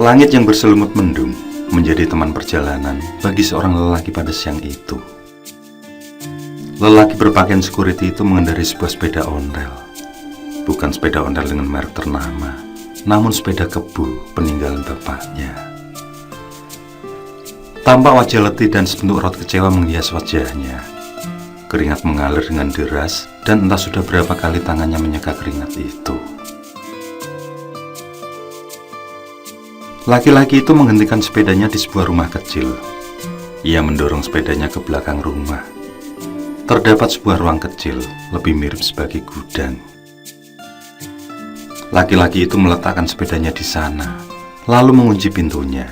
Langit yang berselimut mendung menjadi teman perjalanan bagi seorang lelaki pada siang itu. Lelaki berpakaian security itu mengendarai sebuah sepeda ondel. Bukan sepeda ondel dengan merek ternama, namun sepeda kebo peninggalan bapaknya. Tampak wajah letih dan sebentuk raut kecewa menghias wajahnya. Keringat mengalir dengan deras dan entah sudah berapa kali tangannya menyeka keringat itu. Laki-laki itu menghentikan sepedanya di sebuah rumah kecil. Ia mendorong sepedanya ke belakang rumah. Terdapat sebuah ruang kecil, lebih mirip sebagai gudang. Laki-laki itu meletakkan sepedanya di sana, lalu mengunci pintunya.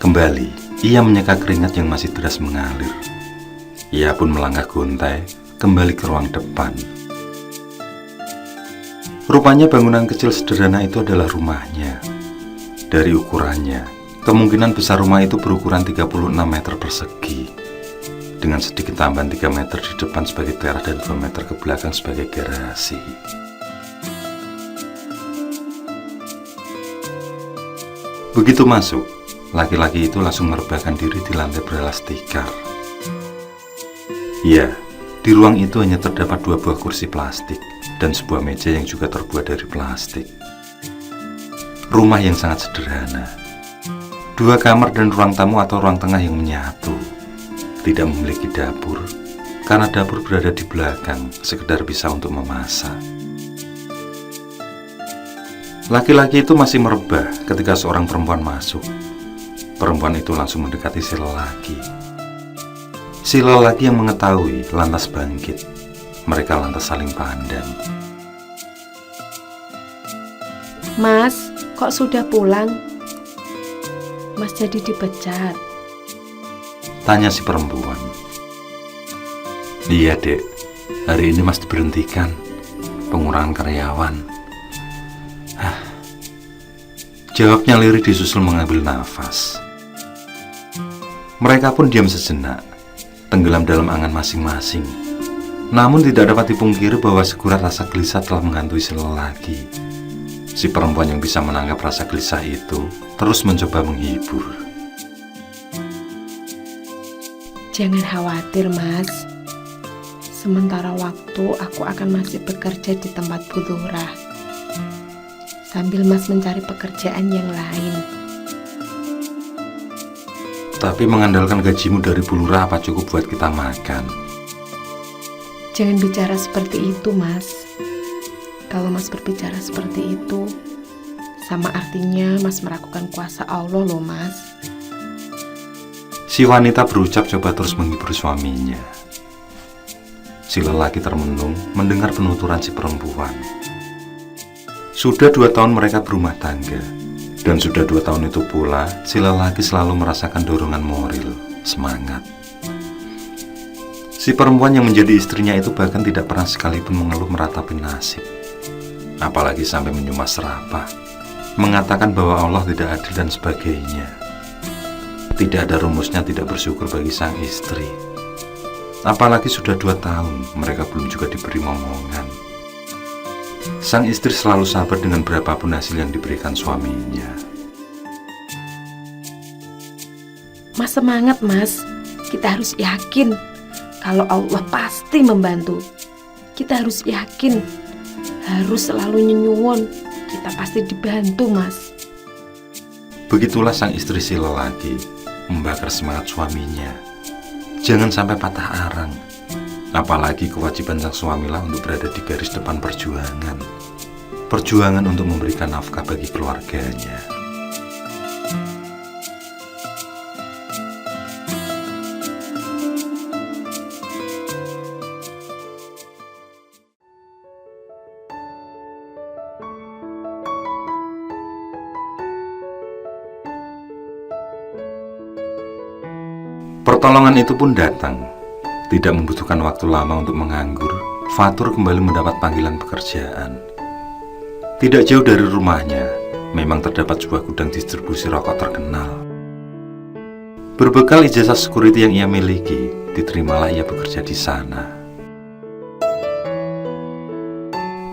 Kembali, ia menyeka keringat yang masih deras mengalir. Ia pun melangkah gontai kembali ke ruang depan. Rupanya bangunan kecil sederhana itu adalah rumahnya. Dari ukurannya, kemungkinan besar rumah itu berukuran 36 meter persegi, dengan sedikit tambahan 3 meter di depan sebagai teras dan 2 meter ke belakang sebagai garasi. Begitu masuk, laki-laki itu langsung merebahkan diri di lantai beralas tikar. Ya, di ruang itu hanya terdapat 2 buah kursi plastik dan sebuah meja yang juga terbuat dari plastik. Rumah yang sangat sederhana. 2 kamar dan ruang tamu atau ruang tengah yang menyatu. Tidak memiliki dapur, karena dapur berada di belakang, sekedar bisa untuk memasak. Laki-laki itu masih merebah ketika seorang perempuan masuk. Perempuan itu langsung mendekati si lelaki. Si lelaki yang mengetahui lantas bangkit. Mereka lantas saling pandang. Mas, kok sudah pulang? Mas jadi dipecat? Tanya si perempuan. Iya dek, hari ini mas diberhentikan. Pengurangan karyawan. Jawabnya lirih disusul mengambil nafas. Mereka pun diam sejenak, tenggelam dalam angan masing-masing. Namun tidak dapat dipungkiri bahwa segurat rasa gelisah telah menghantui si lelaki. Si perempuan yang bisa menangkap rasa gelisah itu terus mencoba menghibur. Jangan khawatir, Mas. Sementara waktu aku akan masih bekerja di tempat Bu Lurah, sambil Mas mencari pekerjaan yang lain. Tapi mengandalkan gajimu dari Bu Lurah apa cukup buat kita makan? Jangan bicara seperti itu, Mas. Kalau Mas berbicara seperti itu, sama artinya Mas meragukan kuasa Allah loh, Mas. Si wanita berucap coba terus menghibur suaminya. Si lelaki termenung mendengar penuturan si perempuan. Sudah 2 tahun mereka berumah tangga. Dan sudah 2 tahun itu pula, si lelaki selalu merasakan dorongan moral, semangat. Si perempuan yang menjadi istrinya itu bahkan tidak pernah sekalipun mengeluh meratapi nasib. Apalagi sampai menyumas serapah, mengatakan bahwa Allah tidak adil dan sebagainya. Tidak ada rumusnya tidak bersyukur bagi sang istri. Apalagi sudah 2 tahun, mereka belum juga diberi momongan. Sang istri selalu sabar dengan berapapun hasil yang diberikan suaminya. Mas semangat, Mas. Kita harus yakin kalau Allah pasti membantu. Kita harus yakin, harus selalu nyenyuwun. Kita pasti dibantu, Mas. Begitulah sang istri si lelaki membakar semangat suaminya. Jangan sampai patah arang. Apalagi kewajiban sang suamilah untuk berada di garis depan perjuangan. Perjuangan untuk memberikan nafkah bagi keluarganya. Pertolongan itu pun datang. Tidak membutuhkan waktu lama untuk menganggur, Fatur kembali mendapat panggilan pekerjaan. Tidak jauh dari rumahnya, memang terdapat sebuah gudang distribusi rokok terkenal. Berbekal ijazah security yang ia miliki, diterimalah ia bekerja di sana.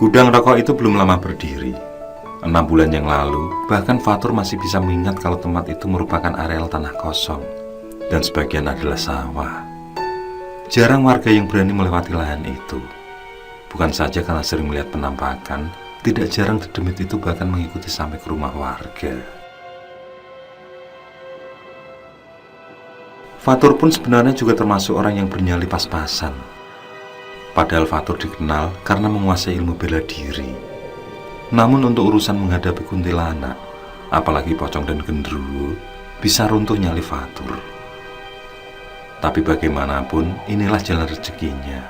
Gudang rokok itu belum lama berdiri. 6 bulan yang lalu, bahkan Fatur masih bisa mengingat kalau tempat itu merupakan areal tanah kosong dan sebagian adalah sawah. Jarang warga yang berani melewati lahan itu. Bukan saja karena sering melihat penampakan, tidak jarang dedemit itu bahkan mengikuti sampai ke rumah warga. Fatur pun sebenarnya juga termasuk orang yang bernyali pas-pasan. Padahal Fatur dikenal karena menguasai ilmu bela diri. Namun untuk urusan menghadapi kuntilanak, apalagi pocong dan genderuwo, bisa runtuh nyali Fatur. Tapi bagaimanapun, inilah jalan rezekinya.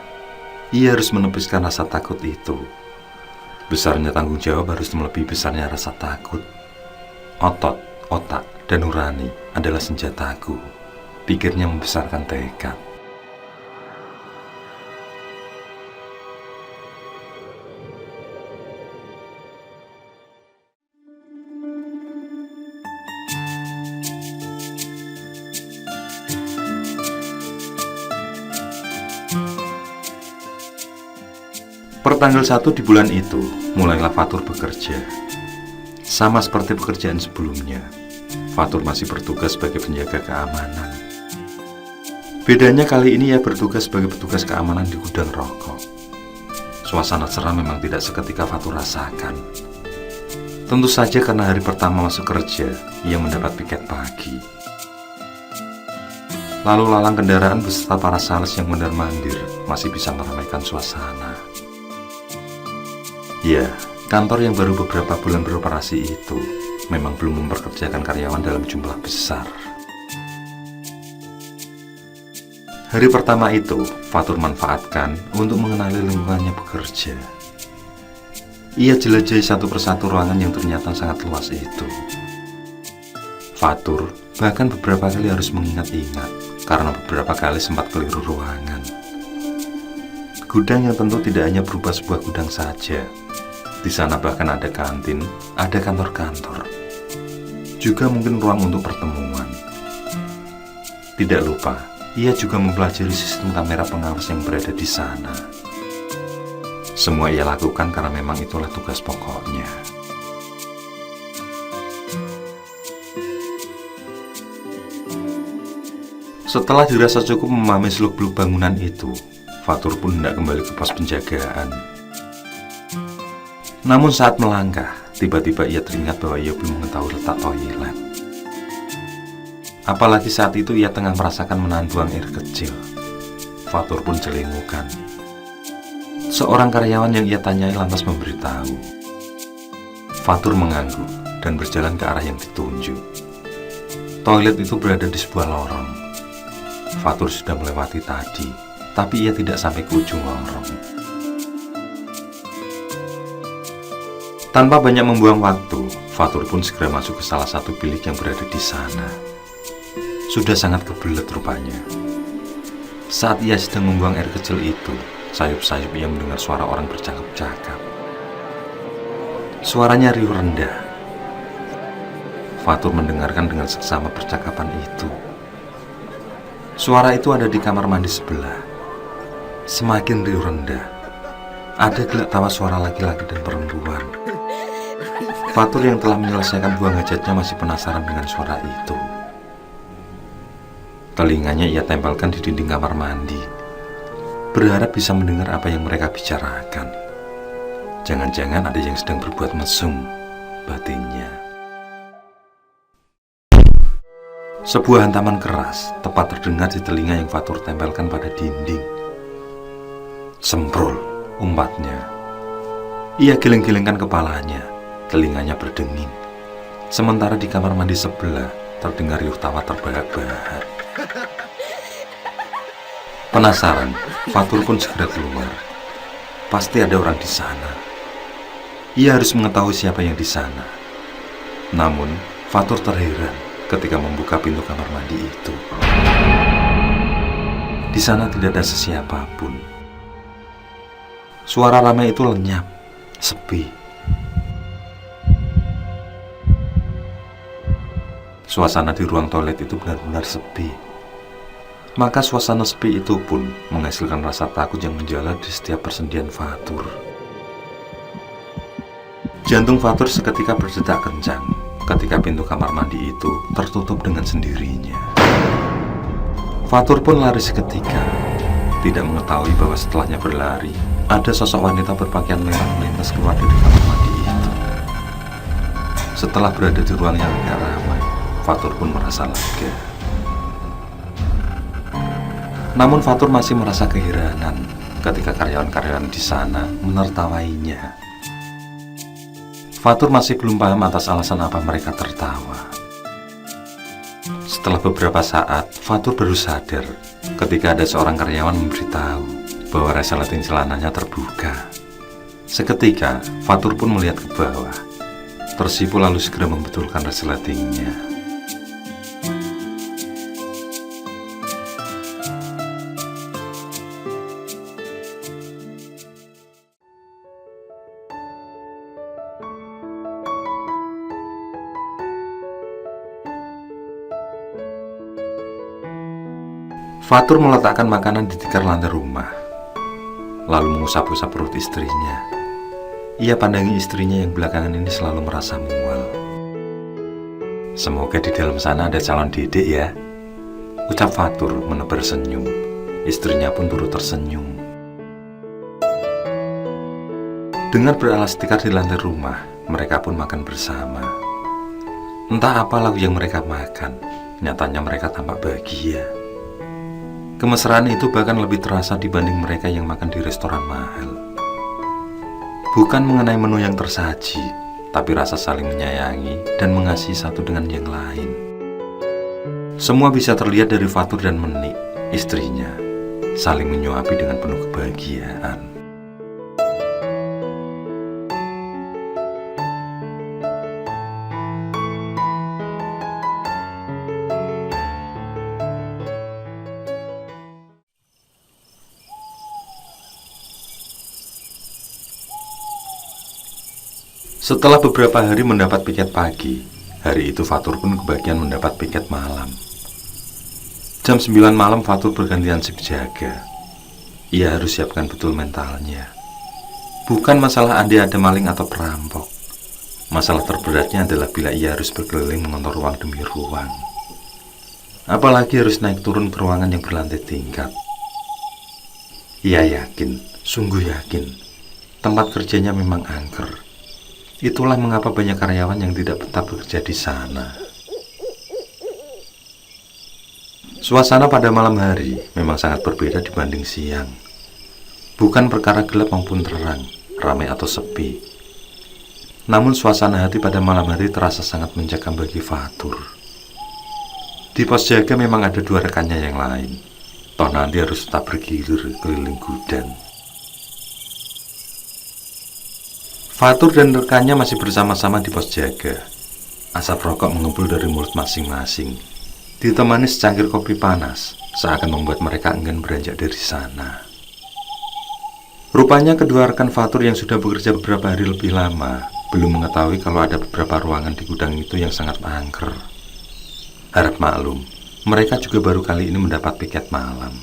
Ia harus menepiskan rasa takut itu. Besarnya tanggung jawab harus melebihi besarnya rasa takut. Otot, otak, dan nurani adalah senjataku. Pikirnya membesarkan tekad. Pertanggal 1 di bulan itu, mulailah Fatur bekerja. Sama seperti pekerjaan sebelumnya, Fatur masih bertugas sebagai penjaga keamanan. Bedanya kali ini ia bertugas sebagai petugas keamanan di gudang rokok. Suasana seram memang tidak seketika Fatur rasakan. Tentu saja karena hari pertama masuk kerja, ia mendapat piket pagi. Lalu lalang kendaraan beserta para sales yang mondar-mandir masih bisa meramaikan suasana. Ya, kantor yang baru beberapa bulan beroperasi itu memang belum memperkerjakan karyawan dalam jumlah besar. Hari pertama itu, Fatur manfaatkan untuk mengenali lingkungannya bekerja. Ia jelajahi satu persatu ruangan yang ternyata sangat luas itu. Fatur bahkan beberapa kali harus mengingat-ingat karena beberapa kali sempat keliru ruangan. Gudang yang tentu tidak hanya berupa sebuah gudang saja. Di sana bahkan ada kantin, ada kantor-kantor. Juga mungkin ruang untuk pertemuan. Tidak lupa, ia juga mempelajari sistem kamera pengawas yang berada di sana. Semua ia lakukan karena memang itulah tugas pokoknya. Setelah dirasa cukup memahami seluk-beluk bangunan itu, Fatur pun hendak kembali ke pos penjagaan. Namun saat melangkah, tiba-tiba ia teringat bahwa ia belum mengetahui letak toilet. Apalagi saat itu ia tengah merasakan menahan buang air kecil. Fatur pun celingukan. Seorang karyawan yang ia tanyai lantas memberitahu. Fatur mengangguk dan berjalan ke arah yang ditunjuk. Toilet itu berada di sebuah lorong. Fatur sudah melewati tadi, tapi ia tidak sampai ke ujung lorong. Tanpa banyak membuang waktu, Fatur pun segera masuk ke salah satu bilik yang berada di sana. Sudah sangat kebelet rupanya. Saat ia sedang membuang air kecil itu, sayup-sayup ia mendengar suara orang bercakap-cakap. Suaranya riuh rendah. Fatur mendengarkan dengan seksama percakapan itu. Suara itu ada di kamar mandi sebelah. Semakin riuh rendah. Ada gelak tawa suara laki-laki dan perempuan. Fatur yang telah menyelesaikan buang hajatnya masih penasaran dengan suara itu. Telinganya ia tempelkan di dinding kamar mandi, berharap bisa mendengar apa yang mereka bicarakan. Jangan-jangan ada yang sedang berbuat mesum, batinnya. Sebuah hantaman keras tepat terdengar di telinga yang Fatur tempelkan pada dinding. Semprul, umpatnya. Ia geleng-gelengkan kepalanya. Telinganya berdenging. Sementara di kamar mandi sebelah terdengar riuh tawa terbahak-bahak. Penasaran, Fatur pun segera keluar. Pasti ada orang di sana. Ia harus mengetahui siapa yang di sana. Namun, Fatur terheran ketika membuka pintu kamar mandi itu. Di sana tidak ada sesiapapun. Suara ramai itu lenyap, sepi. Suasana di ruang toilet itu benar-benar sepi. Maka suasana sepi itu pun menghasilkan rasa takut yang menjalar di setiap persendian Fatur. Jantung Fatur seketika berdetak kencang ketika pintu kamar mandi itu tertutup dengan sendirinya. Fatur pun lari seketika, tidak mengetahui bahwa setelahnya berlari, ada sosok wanita berpakaian merah melintas keluar dari kamar mandi itu. Setelah berada di ruang yang agak ramai, Fatur pun merasa lega. Namun Fatur masih merasa keheranan ketika karyawan-karyawan di sana menertawainya. Fatur masih belum paham atas alasan apa mereka tertawa. Setelah beberapa saat, Fatur baru sadar ketika ada seorang karyawan memberitahu bahwa resleting celananya terbuka. Seketika, Fatur pun melihat ke bawah. Tersipu lalu segera membetulkan resletingnya. Fatur meletakkan makanan di tikar lantai rumah, lalu mengusap-usap perut istrinya. Ia pandangi istrinya yang belakangan ini selalu merasa mual. Semoga di dalam sana ada calon dedek ya, ucap Fatur menebar senyum. Istrinya pun turut tersenyum. Dengan beralas tikar di lantai rumah, mereka pun makan bersama. Entah apa lauk yang mereka makan, nyatanya mereka tampak bahagia. Kemesraan itu bahkan lebih terasa dibanding mereka yang makan di restoran mahal. Bukan mengenai menu yang tersaji, tapi rasa saling menyayangi dan mengasihi satu dengan yang lain. Semua bisa terlihat dari Fatur dan Menik, istrinya, saling menyuapi dengan penuh kebahagiaan. Setelah beberapa hari mendapat piket pagi, hari itu Fatur pun kebagian mendapat piket malam. Jam 9 malam Fatur bergantian sip jaga. Ia harus siapkan betul mentalnya. Bukan masalah andai ada maling atau perampok. Masalah terberatnya adalah bila ia harus berkeliling mengontrol ruang demi ruang. Apalagi harus naik turun ke ruangan yang berlantai tingkat. Ia yakin, sungguh yakin, tempat kerjanya memang angker. Itulah mengapa banyak karyawan yang tidak betah bekerja di sana. Suasana pada malam hari memang sangat berbeda dibanding siang. Bukan perkara gelap maupun terang, ramai atau sepi. Namun suasana hati pada malam hari terasa sangat mencekam bagi Fatur. Di pos jaga memang ada dua rekannya yang lain. Toh nanti harus tetap bergilir keliling gudang. Fatur dan rekannya masih bersama-sama di pos jaga. Asap rokok mengepul dari mulut masing-masing, ditemani secangkir kopi panas, seakan membuat mereka enggan beranjak dari sana. Rupanya kedua rekan Fatur yang sudah bekerja beberapa hari lebih lama belum mengetahui kalau ada beberapa ruangan di gudang itu yang sangat angker. Harap maklum, mereka juga baru kali ini mendapat piket malam.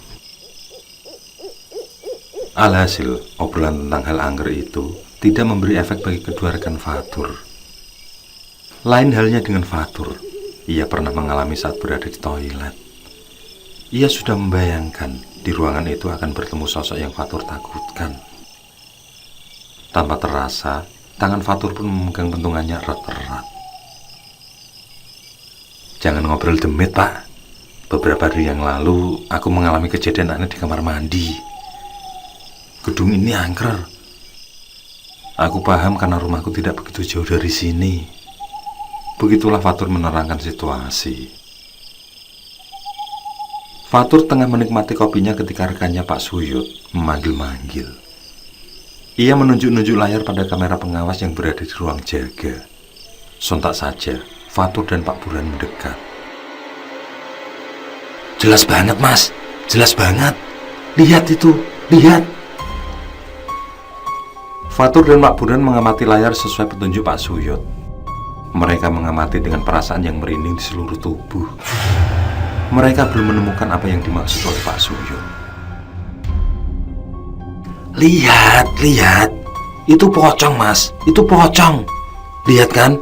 Alhasil, obrolan tentang hal angker itu tidak memberi efek bagi kedua rekan Fatur. Lain halnya dengan Fatur, ia pernah mengalami saat berada di toilet. Ia sudah membayangkan di ruangan itu akan bertemu sosok yang Fatur takutkan. Tanpa terasa, tangan Fatur pun memegang pentungannya erat-erat. Jangan ngobrol demit, Pak. Beberapa hari yang lalu, aku mengalami kejadian aneh di kamar mandi. Gedung ini angker. Aku paham karena rumahku tidak begitu jauh dari sini. Begitulah Fatur menerangkan situasi. Fatur tengah menikmati kopinya ketika rekannya Pak Suyut memanggil-manggil. Ia menunjuk-nunjuk layar pada kamera pengawas yang berada di ruang jaga. Sontak saja, Fatur dan Pak Burhan mendekat. Jelas banget, Mas. Jelas banget. Lihat itu, lihat. Fatur dan Pak Burhan mengamati layar sesuai petunjuk Pak Suyut. Mereka mengamati dengan perasaan yang merinding di seluruh tubuh. Mereka belum menemukan apa yang dimaksud oleh Pak Suyut. Lihat, lihat. Itu pocong, Mas. Itu pocong. Lihat kan,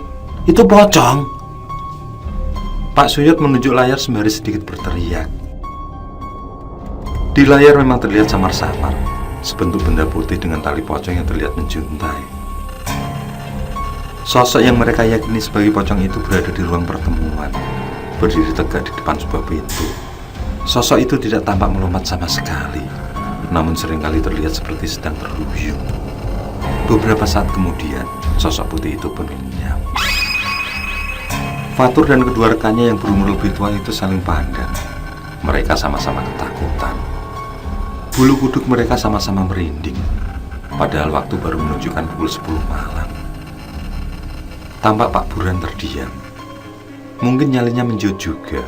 itu pocong. Pak Suyut menunjuk layar sembari sedikit berteriak. Di layar memang terlihat samar-samar sebentuk benda putih dengan tali pocong yang terlihat menjuntai. Sosok yang mereka yakini sebagai pocong itu berada di ruang pertemuan, berdiri tegak di depan sebuah pintu. Sosok itu tidak tampak melompat sama sekali, namun seringkali terlihat seperti sedang terhuyung. Beberapa saat kemudian, sosok putih itu pun lenyap. Fatur dan kedua rekannya yang berumur lebih tua itu saling pandang. Mereka sama-sama ketakutan. Bulu kuduk mereka sama-sama merinding. Padahal waktu baru menunjukkan pukul 10 malam. Tampak Pak Burhan terdiam. Mungkin nyalinya menjut juga,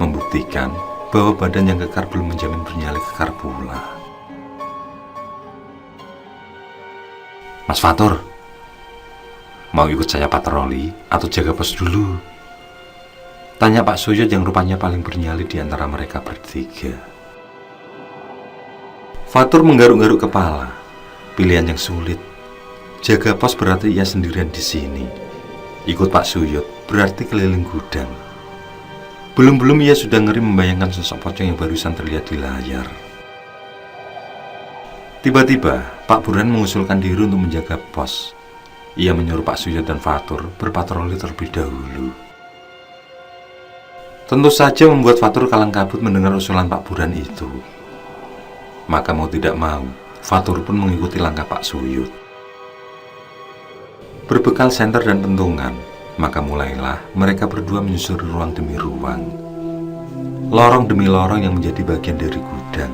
membuktikan bahwa badan yang kekar belum menjamin bernyali kekar pula. Mas Fatur, mau ikut saya patroli atau jaga pos dulu? Tanya Pak Suyut yang rupanya paling bernyali di antara mereka bertiga. Fatur menggaruk-garuk kepala. Pilihan yang sulit. Jaga pos berarti ia sendirian di sini. Ikut Pak Suyut berarti keliling gudang. Belum-belum ia sudah ngeri membayangkan sosok pocong yang barusan terlihat di layar. Tiba-tiba Pak Burhan mengusulkan diri untuk menjaga pos. Ia menyuruh Pak Suyut dan Fatur berpatroli terlebih dahulu. Tentu saja membuat Fatur kalang kabut mendengar usulan Pak Burhan itu. Maka mau tidak mau, Fatur pun mengikuti langkah Pak Suyut. Berbekal senter dan pentungan, maka mulailah mereka berdua menyusuri ruang demi ruang. Lorong demi lorong yang menjadi bagian dari gudang.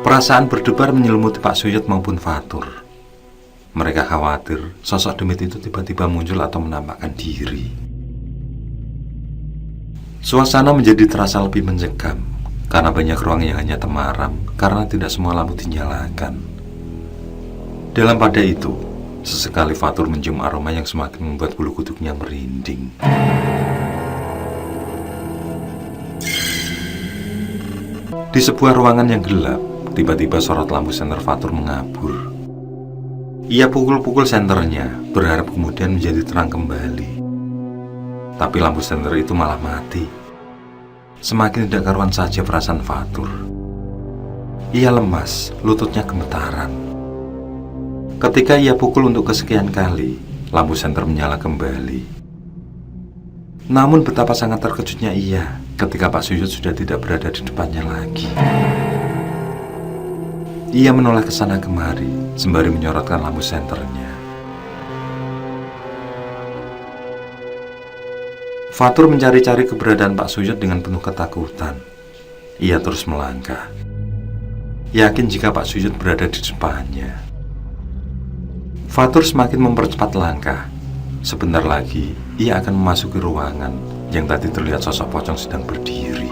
Perasaan berdebar menyelimuti Pak Suyut maupun Fatur. Mereka khawatir sosok demit itu tiba-tiba muncul atau menampakkan diri. Suasana menjadi terasa lebih mencekam karena banyak ruang yang hanya temaram karena tidak semua lampu dinyalakan. Dalam pada itu, sesekali Fatur mencium aroma yang semakin membuat bulu kuduknya merinding. Di sebuah ruangan yang gelap, tiba-tiba sorot lampu senter Fatur mengabur. Ia pukul-pukul senternya, berharap kemudian menjadi terang kembali. Tapi lampu senter itu malah mati. Semakin tidak karuan saja perasaan Fatur. Ia lemas, lututnya gemetaran. Ketika ia pukul untuk kesekian kali, lampu senter menyala kembali. Namun betapa sangat terkejutnya ia ketika Pak Suyut sudah tidak berada di depannya lagi. Ia menoleh ke sana kemari, sembari menyorotkan lampu senternya. Fatur mencari-cari keberadaan Pak Suyut dengan penuh ketakutan. Ia terus melangkah, yakin jika Pak Suyut berada di depannya. Fatur semakin mempercepat langkah. Sebentar lagi, ia akan memasuki ruangan yang tadi terlihat sosok pocong sedang berdiri.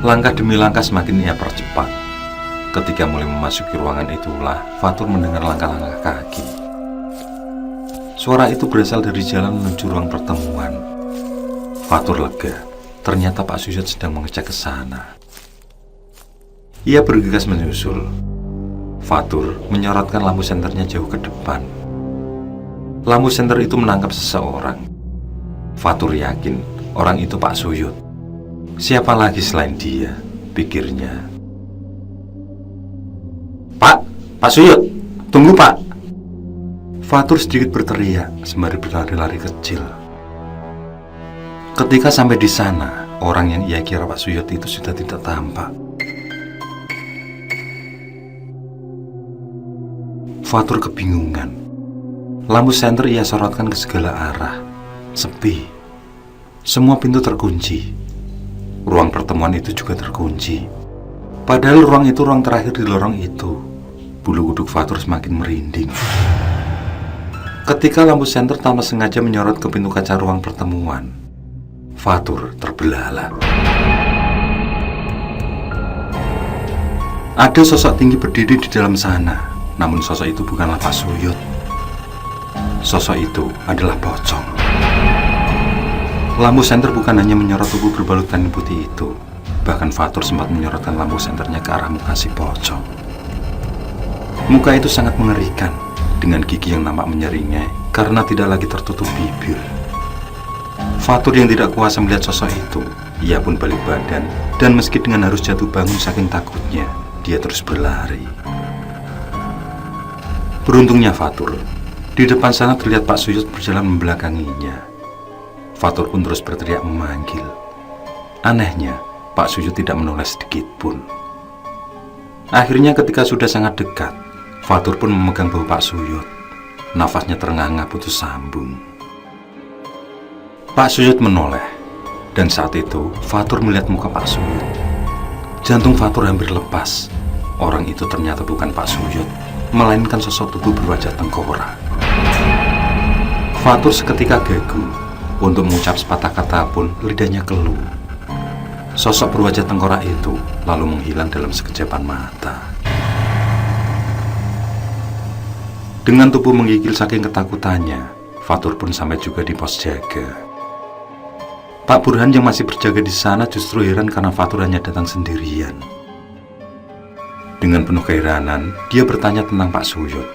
Langkah demi langkah semakin ia percepat. Ketika mulai memasuki ruangan itulah, Fatur mendengar langkah-langkah kaki. Suara itu berasal dari jalan menuju ruang pertemuan. Fatur lega, ternyata Pak Suyut sedang mengecek ke sana. Ia bergegas menyusul. Fatur menyorotkan lampu senternya jauh ke depan. Lampu senter itu menangkap seseorang. Fatur yakin orang itu Pak Suyut. Siapa lagi selain dia, pikirnya. Pak Suyut, tunggu Pak. Fatur sedikit berteriak sembari berlari-lari kecil. Ketika sampai di sana, orang yang ia kira Pak Suyut itu sudah tidak tampak. Fatur kebingungan. Lampu senter ia sorotkan ke segala arah. Sepi. Semua pintu terkunci. Ruang pertemuan itu juga terkunci. Padahal ruang itu ruang terakhir di lorong itu. Bulu kuduk Fatur semakin merinding. Ketika lampu senter tanpa sengaja menyorot ke pintu kaca ruang pertemuan, Fatur terbelalak. Ada sosok tinggi berdiri di dalam sana, namun sosok itu bukanlah Pak Suyut. Sosok itu adalah pocong. Lampu senter bukan hanya menyorot tubuh berbalut kain putih itu, bahkan Fatur sempat menyorotkan lampu senternya ke arah muka si pocong. Muka itu sangat mengerikan. dengan gigi yang nampak menyeringai karena tidak lagi tertutup bibir. Fatur yang tidak kuasa melihat sosok itu, ia pun balik badan, dan meski dengan harus jatuh bangun saking takutnya, dia terus berlari. Beruntungnya Fatur, di depan sana terlihat Pak Suyut berjalan membelakanginya. Fatur pun terus berteriak memanggil. Anehnya, Pak Suyut tidak menoleh sedikit pun. Akhirnya ketika sudah sangat dekat, Fatur pun memegang bahu Pak Suyut. Nafasnya terengah-engah putus sambung. Pak Suyut menoleh, dan saat itu Fatur melihat muka Pak Suyut. Jantung Fatur hampir lepas. Orang itu ternyata bukan Pak Suyut, melainkan sosok tubuh berwajah tengkorak. Fatur seketika gagu. Untuk mengucap sepatah kata pun lidahnya keluh. Sosok berwajah tengkorak itu lalu menghilang dalam sekejapan mata. Dengan tubuh menggigil saking ketakutannya, Fatur pun sampai juga di pos jaga. Pak Burhan yang masih berjaga di sana justru heran karena Fatur hanya datang sendirian. Dengan penuh keheranan, dia bertanya tentang Pak Suyut.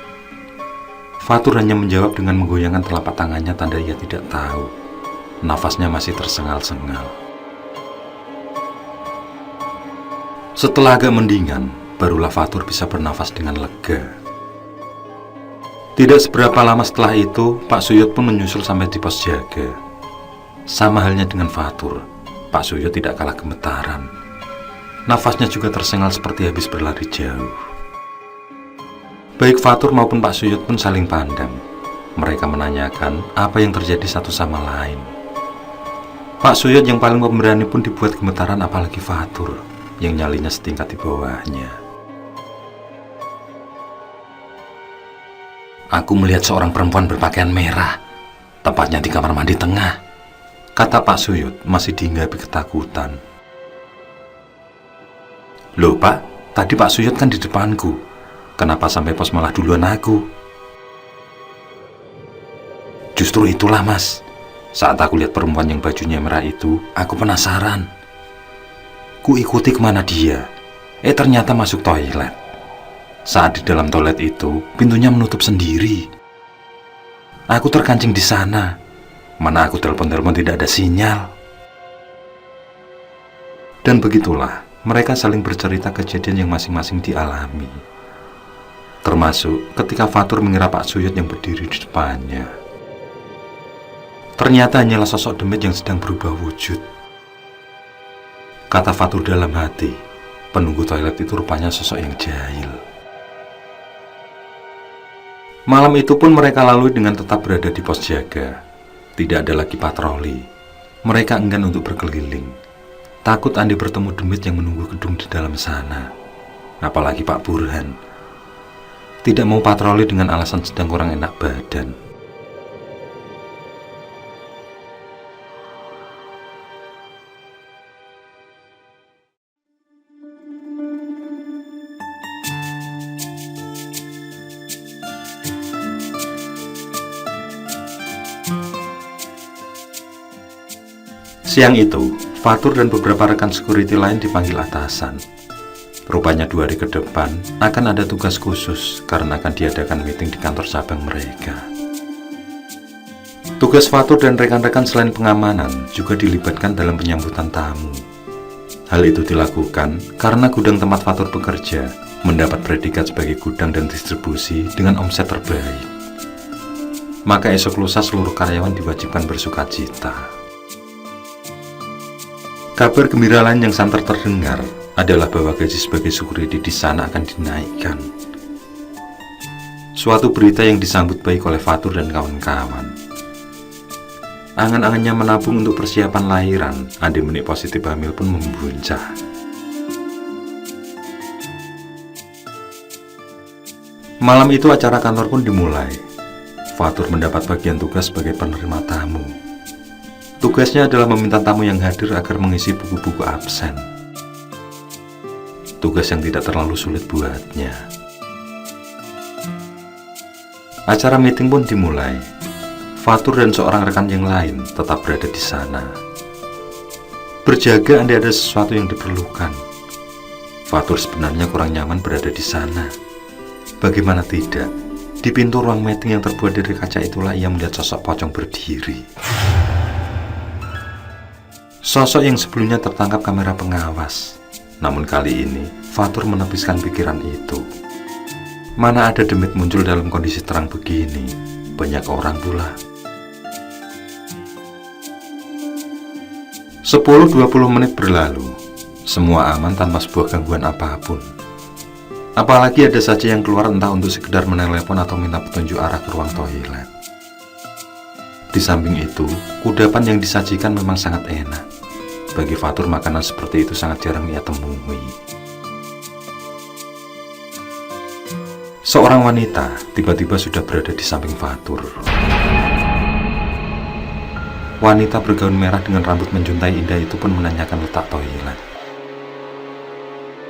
Fatur hanya menjawab dengan menggoyangkan telapak tangannya tanda ia tidak tahu. Nafasnya masih tersengal-sengal. Setelah agak mendingan, barulah Fatur bisa bernafas dengan lega. Tidak seberapa lama setelah itu, Pak Suyut pun menyusul sampai di pos jaga. Sama halnya dengan Fatur, Pak Suyut tidak kalah gemetaran. Nafasnya juga tersengal seperti habis berlari jauh. Baik Fatur maupun Pak Suyut pun saling pandang. Mereka menanyakan apa yang terjadi satu sama lain. Pak Suyut yang paling pemberani pun dibuat gemetaran, apalagi Fatur yang nyalinya setingkat di bawahnya. Aku melihat seorang perempuan berpakaian merah, tepatnya di kamar mandi tengah, kata Pak Suyut masih dihinggapi ketakutan. Loh Pak, tadi Pak Suyut kan di depanku. Kenapa sampai pos malah duluan aku? Justru itulah Mas. Saat aku lihat perempuan yang bajunya merah itu, aku penasaran. Ku ikuti kemana dia. Ternyata masuk toilet. Saat di dalam toilet itu, pintunya menutup sendiri. Aku terkancing di sana. Mana aku telepon-telepon tidak ada sinyal. Dan begitulah, mereka saling bercerita kejadian yang masing-masing dialami. Termasuk ketika Fatur mengira Pak Suyut yang berdiri di depannya. Ternyata hanyalah sosok demit yang sedang berubah wujud. Kata Fatur dalam hati, penunggu toilet itu rupanya sosok yang jahil. Malam itu pun mereka lalui dengan tetap berada di pos jaga. Tidak ada lagi patroli. Mereka enggan untuk berkeliling. Takut andai bertemu demit yang menunggu gedung di dalam sana. Apalagi Pak Burhan. Tidak mau patroli dengan alasan sedang kurang enak badan. Siang itu, Fatur dan beberapa rekan security lain dipanggil atasan. Rupanya 2 hari ke depan akan ada tugas khusus karena akan diadakan meeting di kantor cabang mereka. Tugas Fatur dan rekan-rekan selain pengamanan juga dilibatkan dalam penyambutan tamu. Hal itu dilakukan karena gudang tempat Fatur bekerja mendapat predikat sebagai gudang dan distribusi dengan omset terbaik. Maka esok lusa seluruh karyawan diwajibkan bersukacita. Kabar gembira lain yang santer terdengar adalah bahwa gaji sebagai security di sana akan dinaikkan. Suatu berita yang disambut baik oleh Fatur dan kawan-kawan. Angan-angannya menabung untuk persiapan lahiran, andai menik positif hamil pun membuncah. Malam itu acara kantor pun dimulai. Fatur mendapat bagian tugas sebagai penerima tamu. Tugasnya adalah meminta tamu yang hadir agar mengisi buku-buku absen. Tugas yang tidak terlalu sulit buatnya. Acara meeting pun dimulai. Fatur dan seorang rekan yang lain tetap berada di sana. Berjaga andai ada sesuatu yang diperlukan. Fatur sebenarnya kurang nyaman berada di sana. Bagaimana tidak, Di pintu ruang meeting yang terbuat dari kaca itulah ia melihat sosok pocong berdiri. Sosok yang sebelumnya tertangkap kamera pengawas. Namun kali ini, Fatur menepiskan pikiran itu. Mana ada demit muncul dalam kondisi terang begini, banyak orang pula. 10-20 menit berlalu, semua aman tanpa sebuah gangguan apapun. Apalagi ada saja yang keluar entah untuk sekedar menelepon atau minta petunjuk arah ke ruang toilet. Di samping itu, kudapan yang disajikan memang sangat enak. Bagi Fatur makanan seperti itu sangat jarang ia temui. Seorang wanita tiba-tiba sudah berada di samping Fatur. Wanita bergaun merah dengan rambut menjuntai indah itu pun menanyakan letak toilet.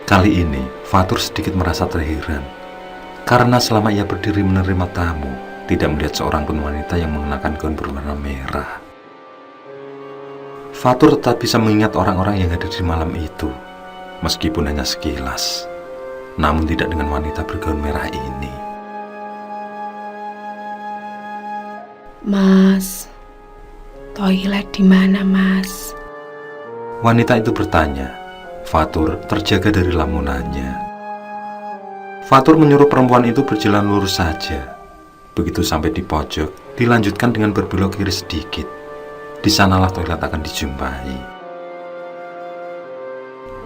Kali ini, Fatur sedikit merasa terheran, karena selama ia berdiri menerima tamu, tidak melihat seorang pun wanita yang mengenakan gaun berwarna merah. Fatur tetap bisa mengingat orang-orang yang hadir di malam itu, meskipun hanya sekilas, namun tidak dengan wanita bergaun merah ini. Mas, toilet di mana, Mas? Wanita itu bertanya. Fatur terjaga dari lamunannya. Fatur menyuruh perempuan itu berjalan lurus saja. Begitu sampai di pojok, dilanjutkan dengan berbelok kiri sedikit. Di sanalah toilet akan dijumpai.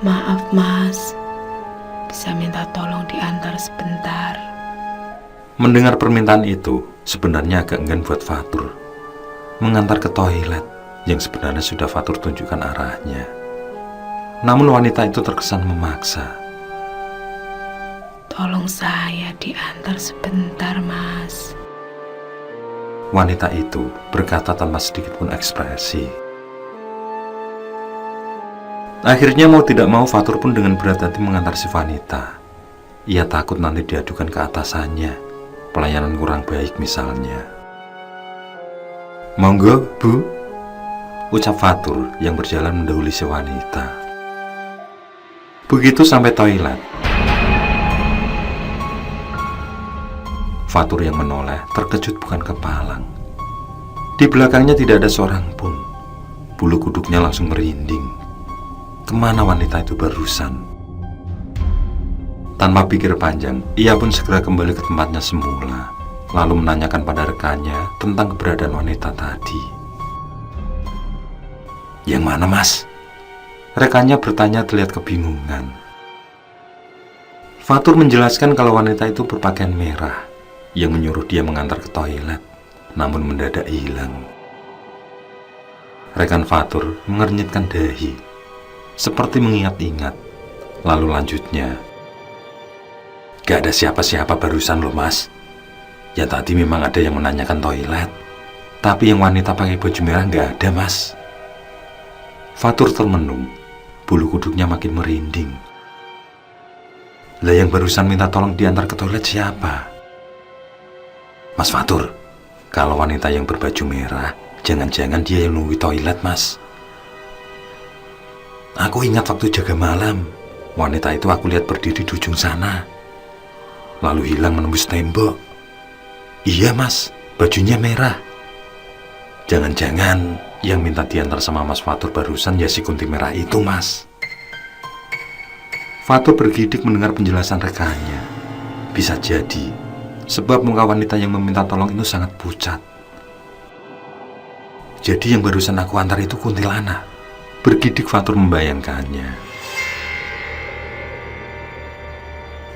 Maaf, Mas. Bisa minta tolong diantar sebentar. Mendengar permintaan itu, sebenarnya agak enggan buat Fatur mengantar ke toilet yang sebenarnya sudah Fatur tunjukkan arahnya. Namun wanita itu terkesan memaksa. Tolong saya diantar sebentar, Mas. Wanita itu berkata tanpa sedikit pun ekspresi. Akhirnya mau tidak mau Fatur pun dengan berat hati mengantar si wanita. Ia takut nanti diadukan ke atasannya, pelayanan kurang baik misalnya. Monggo, Bu, ucap Fatur yang berjalan mendahului si wanita. Begitu sampai toilet, Fatur yang menoleh terkejut bukan kepalang. Di belakangnya tidak ada seorang pun. Bulu kuduknya langsung merinding. Kemana wanita itu barusan? Tanpa pikir panjang, ia pun segera kembali ke tempatnya semula, lalu menanyakan pada rekannya tentang keberadaan wanita tadi. Yang mana, Mas? Rekannya bertanya terlihat kebingungan. Fatur menjelaskan kalau wanita itu berpakaian merah yang menyuruh dia mengantar ke toilet, namun mendadak hilang. Rekan Fatur mengernyitkan dahi, seperti mengingat-ingat. Lalu lanjutnya, gak ada siapa-siapa barusan loh, Mas. Ya tadi memang ada yang menanyakan toilet, tapi yang wanita pakai baju merah gak ada, Mas. Fatur termenung. Bulu kuduknya makin merinding. Lah yang barusan minta tolong diantar ke toilet siapa? Mas Fatur, kalau wanita yang berbaju merah, jangan-jangan dia yang nunggu toilet, Mas. Aku ingat waktu jaga malam, wanita itu aku lihat berdiri di ujung sana, lalu hilang menembus tembok. Iya, Mas, bajunya merah. Jangan-jangan yang minta diantar sama Mas Fatur barusan ya si kunti merah itu, Mas. Fatur bergidik mendengar penjelasan rekannya. Bisa jadi, sebab muka wanita yang meminta tolong itu sangat pucat. Jadi yang barusan aku antar itu kuntilanak. Bergidik Fatur membayangkannya.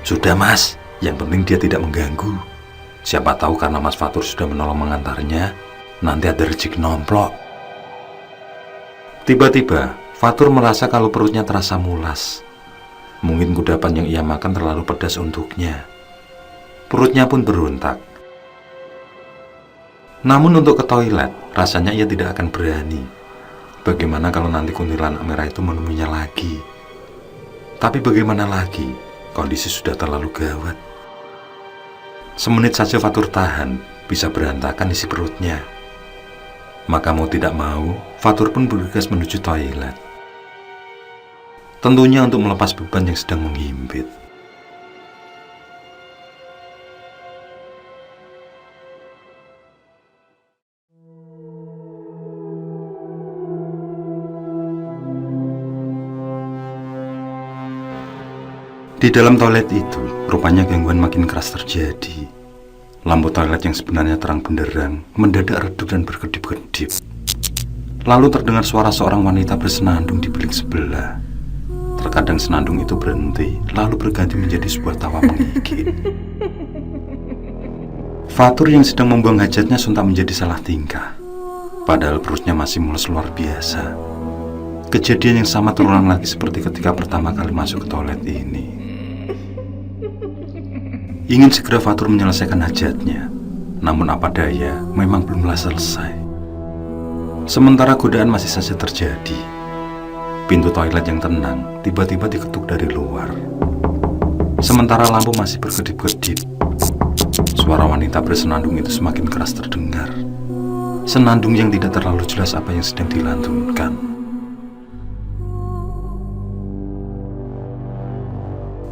Sudah, Mas, yang penting dia tidak mengganggu. Siapa tahu karena Mas Fatur sudah menolong mengantarnya, nanti ada rezeki nomplok. Tiba-tiba, Fatur merasa kalau perutnya terasa mulas. Mungkin kudapan yang ia makan terlalu pedas untuknya. Perutnya pun berontak. Namun untuk ke toilet, rasanya ia tidak akan berani. Bagaimana kalau nanti kuntilanak merah itu menemuinya lagi? Tapi bagaimana lagi? Kondisi sudah terlalu gawat. Semenit saja Fatur tahan, bisa berantakan isi perutnya. Maka mau tidak mau, Fatur pun bergegas menuju toilet. Tentunya untuk melepas beban yang sedang menghimpit. Di dalam toilet itu, rupanya gangguan makin keras terjadi. Lampu toilet yang sebenarnya terang benderang mendadak redup dan berkedip-kedip. Lalu terdengar suara seorang wanita bersenandung di bilik sebelah. Terkadang senandung itu berhenti, lalu berganti menjadi sebuah tawa menggigit. Fatur yang sedang membuang hajatnya sontak menjadi salah tingkah. Padahal perutnya masih mules luar biasa. Kejadian yang sama terulang lagi seperti ketika pertama kali masuk ke toilet ini. Ingin segera Fatur menyelesaikan hajatnya, namun apa daya, memang belumlah selesai. Sementara godaan masih saja terjadi. Pintu toilet yang tenang tiba-tiba diketuk dari luar. Sementara lampu masih berkedip-kedip, suara wanita bersenandung itu semakin keras terdengar. Senandung yang tidak terlalu jelas apa yang sedang dilantunkan.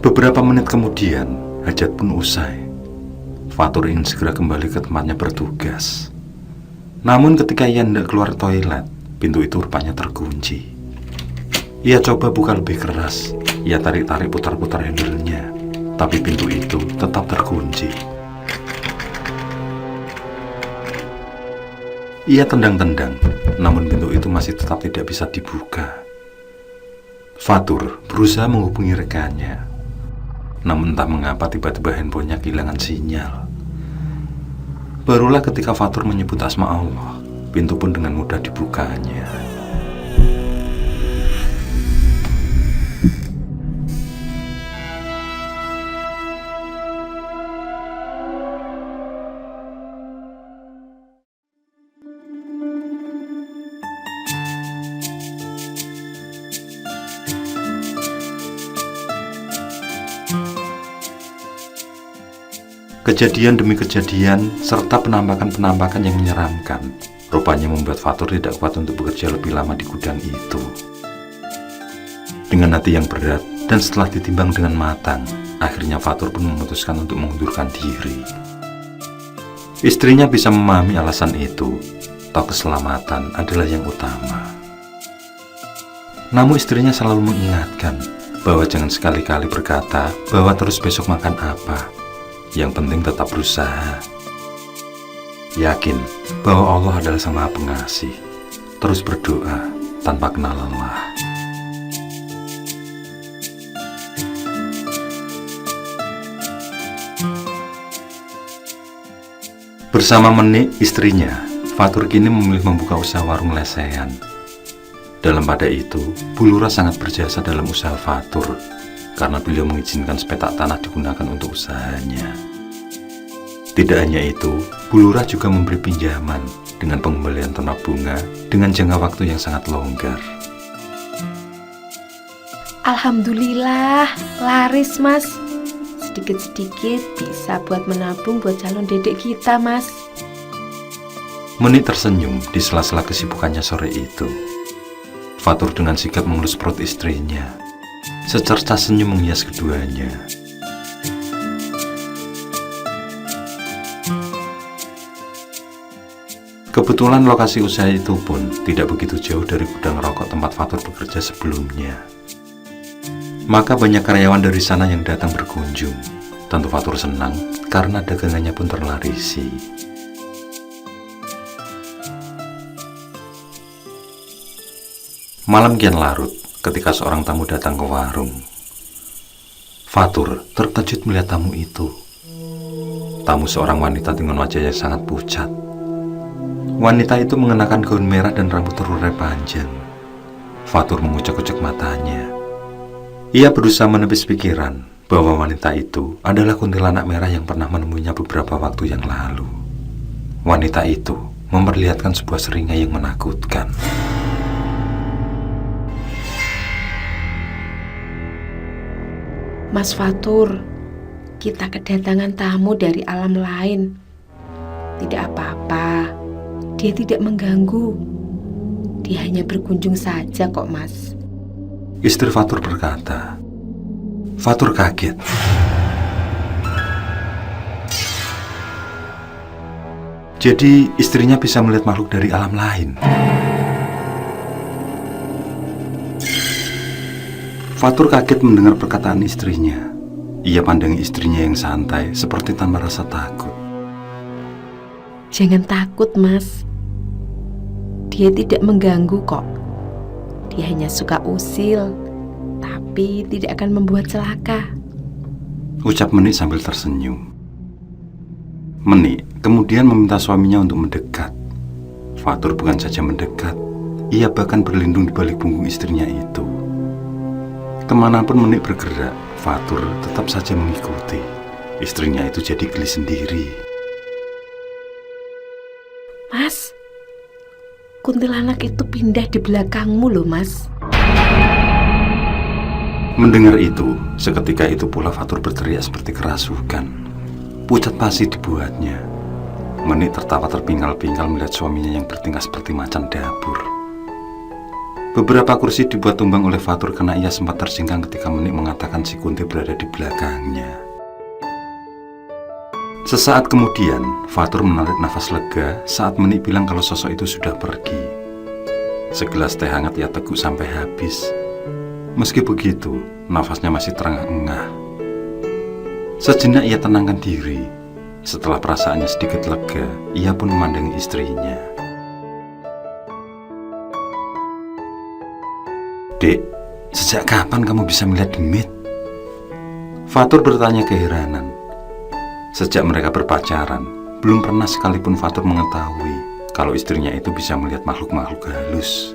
Beberapa menit kemudian, hajat pun usai. Fatur ingin segera kembali ke tempatnya bertugas. Namun ketika ia hendak keluar toilet, pintu itu rupanya terkunci. Ia coba buka lebih keras. Ia tarik-tarik putar-putar handle-nya, tapi pintu itu tetap terkunci. Ia tendang-tendang, namun pintu itu masih tetap tidak bisa dibuka. Fatur berusaha menghubungi rekannya, namun entah mengapa tiba-tiba handphonenya kehilangan sinyal. Barulah ketika Fatur menyebut asma Allah, pintu pun dengan mudah dibukanya. Kejadian demi kejadian, serta penampakan-penampakan yang menyeramkan, rupanya membuat Fatur tidak kuat untuk bekerja lebih lama di gudang itu. Dengan hati yang berat, dan setelah ditimbang dengan matang, akhirnya Fatur pun memutuskan untuk mengundurkan diri. Istrinya bisa memahami alasan itu, toh keselamatan adalah yang utama. Namun istrinya selalu mengingatkan, bahwa jangan sekali-kali berkata, bahwa terus besok makan apa. Yang penting tetap berusaha. Yakin bahwa Allah adalah Sang Maha Pengasih. Terus berdoa tanpa kenal lelah. Bersama Menik, istrinya, Fatur kini memilih membuka usaha warung lesehan. Dalam pada itu, Bu Lurah sangat berjasa dalam usaha Fatur, karena beliau mengizinkan sepetak tanah digunakan untuk usahanya. Tidak hanya itu, Bu Lurah juga memberi pinjaman dengan pengembalian tanah bunga dengan jangka waktu yang sangat longgar. Alhamdulillah, laris Mas. Sedikit-sedikit bisa buat menabung buat calon dedek kita, Mas. Menik tersenyum di sela-sela kesibukannya sore itu. Fatur dengan sigap mengelus perut istrinya. Secercah senyum menghias keduanya. Kebetulan lokasi usaha itu pun tidak begitu jauh dari gudang rokok tempat Fatur bekerja sebelumnya. Maka banyak karyawan dari sana yang datang berkunjung. Tentu Fatur senang karena dagangannya pun terlarisi. Malam kian larut ketika seorang tamu datang ke warung. Fatur terkejut melihat tamu itu. Tamu seorang wanita dengan wajah yang sangat pucat. Wanita itu mengenakan gaun merah dan rambut terurai panjang. Fatur mengucek-ucek matanya. Ia berusaha menepis pikiran bahwa wanita itu adalah kuntilanak merah yang pernah menemuinya beberapa waktu yang lalu. Wanita itu memperlihatkan sebuah seringai yang menakutkan. Mas Fatur, kita kedatangan tamu dari alam lain. Tidak apa-apa, dia tidak mengganggu. Dia hanya berkunjung saja kok, Mas. Istri Fatur berkata. Fatur kaget. Jadi istrinya bisa melihat makhluk dari alam lain. Fatur kaget mendengar perkataan istrinya. Ia pandangi istrinya yang santai seperti tanpa rasa takut. Jangan takut, Mas. Dia tidak mengganggu kok. Dia hanya suka usil, tapi tidak akan membuat celaka. Ucap Menik sambil tersenyum. Menik kemudian meminta suaminya untuk mendekat. Fatur bukan saja mendekat, ia bahkan berlindung di balik punggung istrinya itu. Kemanapun Menik bergerak, Fatur tetap saja mengikuti. Istrinya itu jadi geli sendiri. Mas, kuntilanak itu pindah di belakangmu loh, Mas. Mendengar itu, seketika itu pula Fatur berteriak seperti kerasukan. Pucat pasi dibuatnya. Menik tertawa terpinggal-pinggal melihat suaminya yang bertingkah seperti macan dapur. Beberapa kursi dibuat tumbang oleh Fatur karena ia sempat tersinggang ketika Menik mengatakan si Kunti berada di belakangnya. Sesaat kemudian, Fatur menarik nafas lega saat Menik bilang kalau sosok itu sudah pergi. Segelas teh hangat ia teguk sampai habis. Meski begitu, nafasnya masih terengah-engah. Sejenak ia tenangkan diri. Setelah perasaannya sedikit lega, ia pun memandangi istrinya. Dek, sejak kapan kamu bisa melihat demit? Fatur bertanya keheranan. Sejak mereka berpacaran, belum pernah sekalipun Fatur mengetahui kalau istrinya itu bisa melihat makhluk-makhluk halus.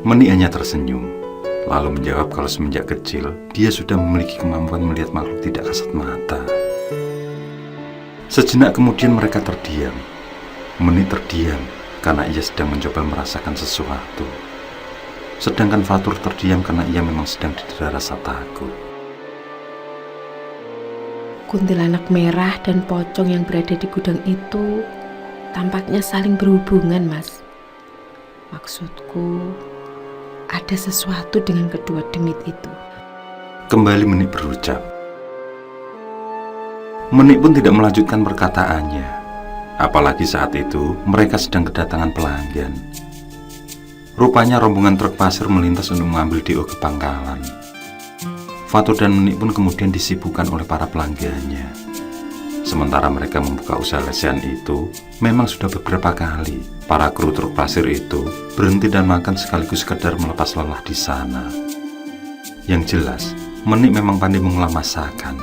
Menik hanya tersenyum, lalu menjawab kalau semenjak kecil dia sudah memiliki kemampuan melihat makhluk tidak kasat mata. Sejenak kemudian mereka terdiam. Menik terdiam karena ia sedang mencoba merasakan sesuatu. Sedangkan Fatur terdiam karena ia memang sedang didera rasa takut. Kuntilanak merah dan pocong yang berada di gudang itu tampaknya saling berhubungan, Mas. Maksudku, ada sesuatu dengan kedua demit itu. Kembali Menik berucap. Menik pun tidak melanjutkan perkataannya. Apalagi saat itu mereka sedang kedatangan pelanggan. Rupanya rombongan truk pasir melintas untuk mengambil DO ke pangkalan. Fatur dan Menik pun kemudian disibukkan oleh para pelanggannya. Sementara mereka membuka usaha lesehan itu, memang sudah beberapa kali para kru truk pasir itu berhenti dan makan sekaligus sekedar melepas lelah di sana. Yang jelas, Menik memang pandai mengolah masakan.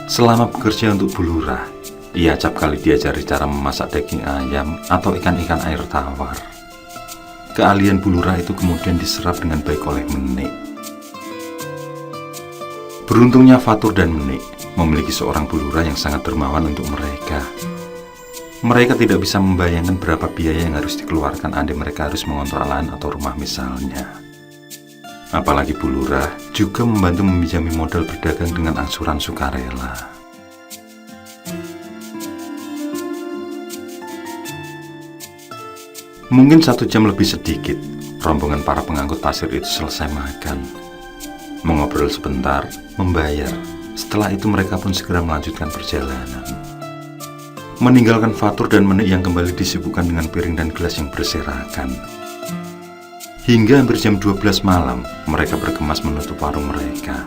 Selama bekerja untuk Bu Lurah, ia acap kali diajari cara memasak daging ayam atau ikan-ikan air tawar. Keahlian Bu Lurah itu kemudian diserap dengan baik oleh Menik. Beruntungnya Fatur dan Menik memiliki seorang Bu Lurah yang sangat dermawan untuk mereka. Mereka tidak bisa membayangkan berapa biaya yang harus dikeluarkan andai mereka harus mengontrak lahan atau rumah misalnya. Apalagi Bu Lurah juga membantu meminjami modal berdagang dengan angsuran sukarela. Mungkin 1 jam lebih sedikit, rombongan para pengangkut pasir itu selesai makan. Mengobrol sebentar, membayar. Setelah itu mereka pun segera melanjutkan perjalanan. Meninggalkan Fatur dan Menik yang kembali disibukkan dengan piring dan gelas yang berserakan. Hingga hampir jam 12 malam, mereka bergemas menutup warung mereka.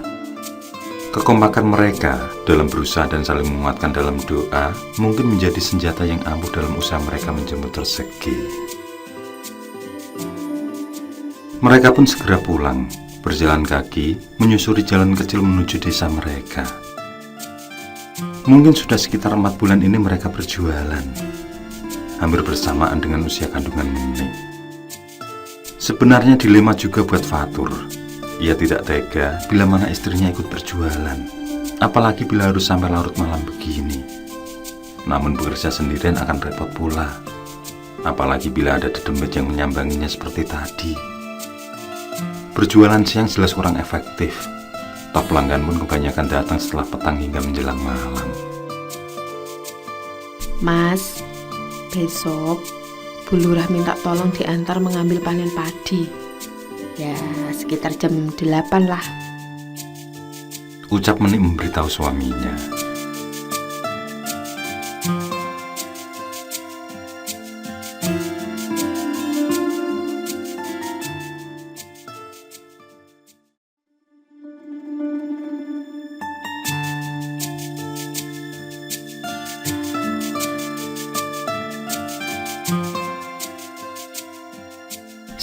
Kekompakan mereka dalam berusaha dan saling menguatkan dalam doa mungkin menjadi senjata yang ampuh dalam usaha mereka menjemput rezeki. Mereka pun segera pulang, berjalan kaki, menyusuri jalan kecil menuju desa mereka. Mungkin sudah sekitar 4 bulan ini mereka berjualan, hampir bersamaan dengan usia kandungan Menik. Sebenarnya dilema juga buat Fatur. Ia tidak tega bila mana istrinya ikut berjualan, apalagi bila harus sampai larut malam begini. Namun bekerja sendirian akan repot pula, apalagi bila ada dedemit yang menyambanginya seperti tadi. Berjualan siang jelas kurang efektif. Toh pelanggan pun kebanyakan datang setelah petang hingga menjelang malam. Mas, besok Bu Lurah minta tolong diantar mengambil panen padi. Ya, sekitar jam 8 lah. Ucap Menik memberitahu suaminya.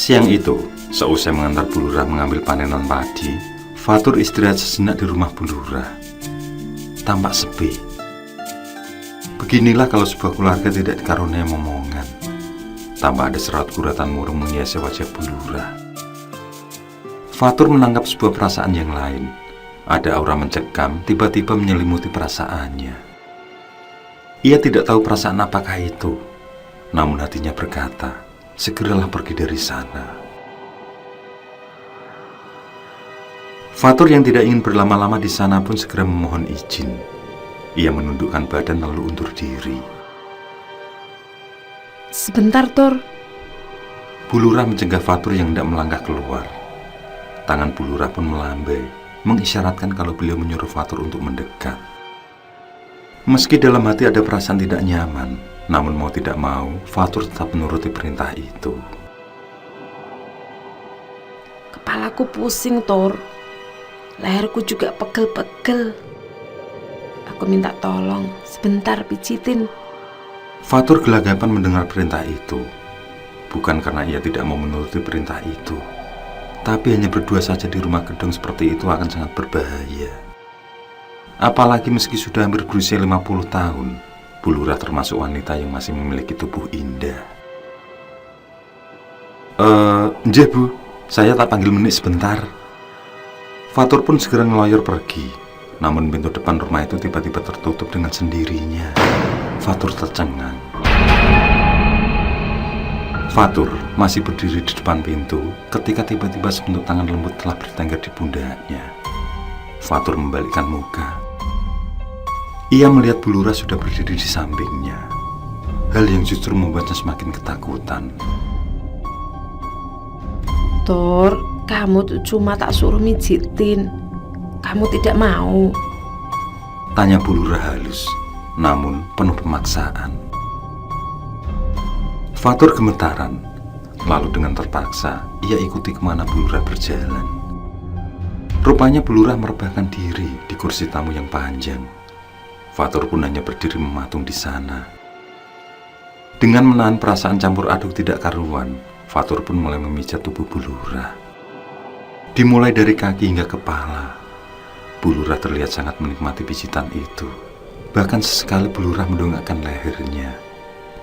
Siang itu, seusai mengantar Bu Lurah mengambil panenan padi, Fatur istirahat sejenak di rumah Bu Lurah. Tampak sepi. Beginilah kalau sebuah keluarga tidak dikaruniai momongan. Tanpa ada serat guratan murung menghiasi wajah Bu Lurah. Fatur menangkap sebuah perasaan yang lain. Ada aura mencekam tiba-tiba menyelimuti perasaannya. Ia tidak tahu perasaan apakah itu, namun hatinya berkata, segeralah pergi dari sana. Fatur yang tidak ingin berlama-lama di sana pun segera memohon izin. Ia menundukkan badan lalu undur diri. Sebentar, Tor. Bu Lurah mencegah Fatur yang hendak melangkah keluar. Tangan Bu Lurah pun melambai, mengisyaratkan kalau beliau menyuruh Fatur untuk mendekat. Meski dalam hati ada perasaan tidak nyaman, namun mau tidak mau, Fatur tetap menuruti perintah itu. Kepalaku pusing, Tor. Leherku juga pegel-pegel. Aku minta tolong, sebentar pijitin. Fatur gelagapan mendengar perintah itu. Bukan karena ia tidak mau menuruti perintah itu, tapi hanya berdua saja di rumah gedung seperti itu akan sangat berbahaya. Apalagi meski sudah hampir berusia 50 tahun, Bu Lurah termasuk wanita yang masih memiliki tubuh indah. Nggih Bu, saya tak panggil Menik sebentar. Fatur pun segera ngeloyor pergi. Namun pintu depan rumah itu tiba-tiba tertutup dengan sendirinya. Fatur tercengang. Fatur masih berdiri di depan pintu ketika tiba-tiba sebentuk tangan lembut telah bertengger di pundaknya. Fatur membalikkan muka. Ia melihat Bu Lurah sudah berdiri di sampingnya. Hal yang justru membuatnya semakin ketakutan. Tor, kamu tuh cuma tak suruh mijitin. Kamu tidak mau? Tanya Bu Lurah halus, namun penuh pemaksaan. Fatur gemetaran, lalu dengan terpaksa ia ikuti kemana Bu Lurah berjalan. Rupanya Bu Lurah merebahkan diri di kursi tamu yang panjang. Fatur pun hanya berdiri mematung di sana. Dengan menahan perasaan campur aduk tidak karuan, Fatur pun mulai memijat tubuh Bu Lurah. Dimulai dari kaki hingga kepala, Bu Lurah terlihat sangat menikmati pijitan itu. Bahkan sesekali Bu Lurah mendongakkan lehernya.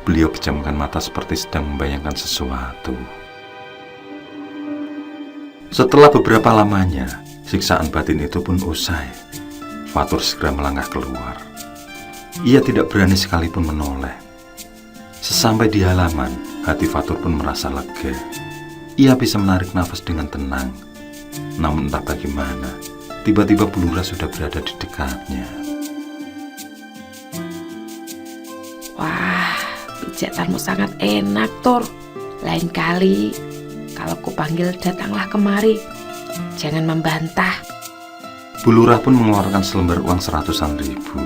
Beliau pejamkan mata seperti sedang membayangkan sesuatu. Setelah beberapa lamanya, siksaan batin itu pun usai. Fatur segera melangkah keluar. Ia tidak berani sekalipun menoleh. Sesampai di halaman, hati Fatur pun merasa lega. Ia bisa menarik nafas dengan tenang. Namun entah bagaimana, tiba-tiba Bu Lurah sudah berada di dekatnya. Wah, pijatanmu sangat enak, Tor. Lain kali, kalau ku panggil datanglah kemari. Jangan membantah. Bu Lurah pun mengeluarkan selembar uang 100-an ribu.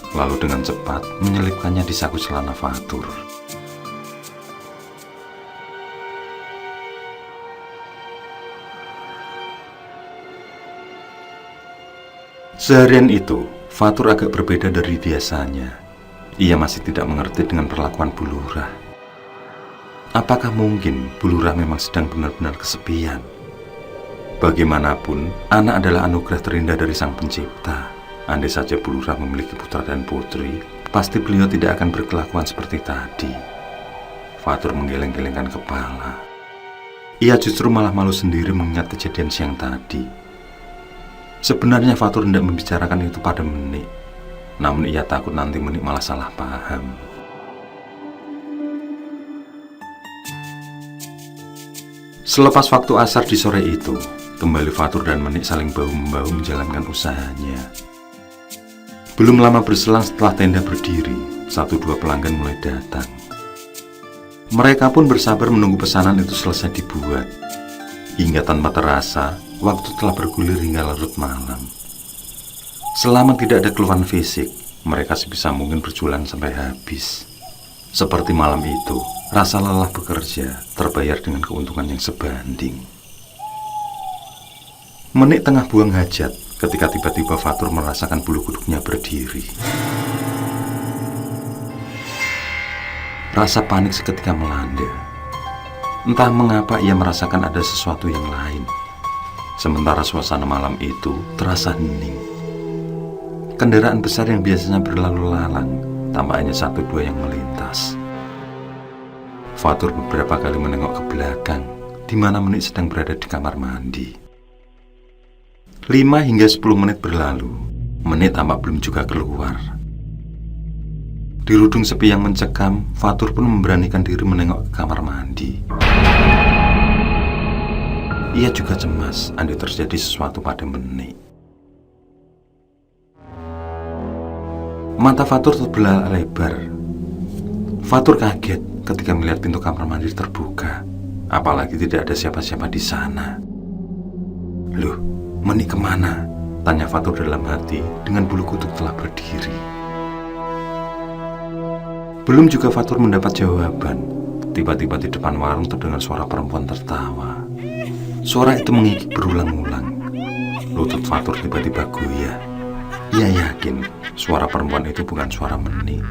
Lalu dengan cepat menyelipkannya di saku celana Fatur. Seharian itu, Fatur agak berbeda dari biasanya. Ia masih tidak mengerti dengan perlakuan Bu Lurah. Apakah mungkin Bu Lurah memang sedang benar-benar kesepian? Bagaimanapun, anak adalah anugerah terindah dari Sang Pencipta. Andai saja Bu Lurah memiliki putra dan putri, pasti beliau tidak akan berkelakuan seperti tadi. Fatur menggeleng-gelengkan kepala. Ia justru malah malu sendiri mengingat kejadian siang tadi. Sebenarnya Fatur hendak membicarakan itu pada Menik, namun ia takut nanti Menik malah salah paham. Selepas waktu asar di sore itu, kembali Fatur dan Menik saling bahu-membahu menjalankan usahanya. Belum lama berselang setelah tenda berdiri, 1-2 pelanggan mulai datang. Mereka pun bersabar menunggu pesanan itu selesai dibuat. Hingga tanpa terasa, waktu telah bergulir hingga larut malam. Selama tidak ada keluhan fisik, mereka sebisa mungkin berjualan sampai habis. Seperti malam itu, rasa lelah bekerja terbayar dengan keuntungan yang sebanding. Menik tengah buang hajat ketika tiba-tiba Fatur merasakan bulu kuduknya berdiri. Rasa panik seketika melanda. Entah mengapa ia merasakan ada sesuatu yang lain. Sementara suasana malam itu terasa hening. Kendaraan besar yang biasanya berlalu lalang, tampaknya satu dua yang melintas. Fatur beberapa kali menengok ke belakang, di mana Menik sedang berada di kamar mandi. 5 hingga 10 menit berlalu, Menik tampak belum juga keluar. Di rudung sepi yang mencekam, Fatur pun memberanikan diri menengok ke kamar mandi. Ia juga cemas andai terjadi sesuatu pada Menik. Mata Fatur terbelah lebar. Fatur kaget ketika melihat pintu kamar mandi terbuka, apalagi tidak ada siapa-siapa di sana. Loh, Menik kemana? Tanya Fatur dalam hati dengan bulu kuduk telah berdiri. Belum juga Fatur mendapat jawaban, tiba-tiba di depan warung terdengar suara perempuan tertawa. Suara itu mengikik berulang-ulang. Lutut Fatur tiba-tiba goyah. Ia yakin suara perempuan itu bukan suara Menik.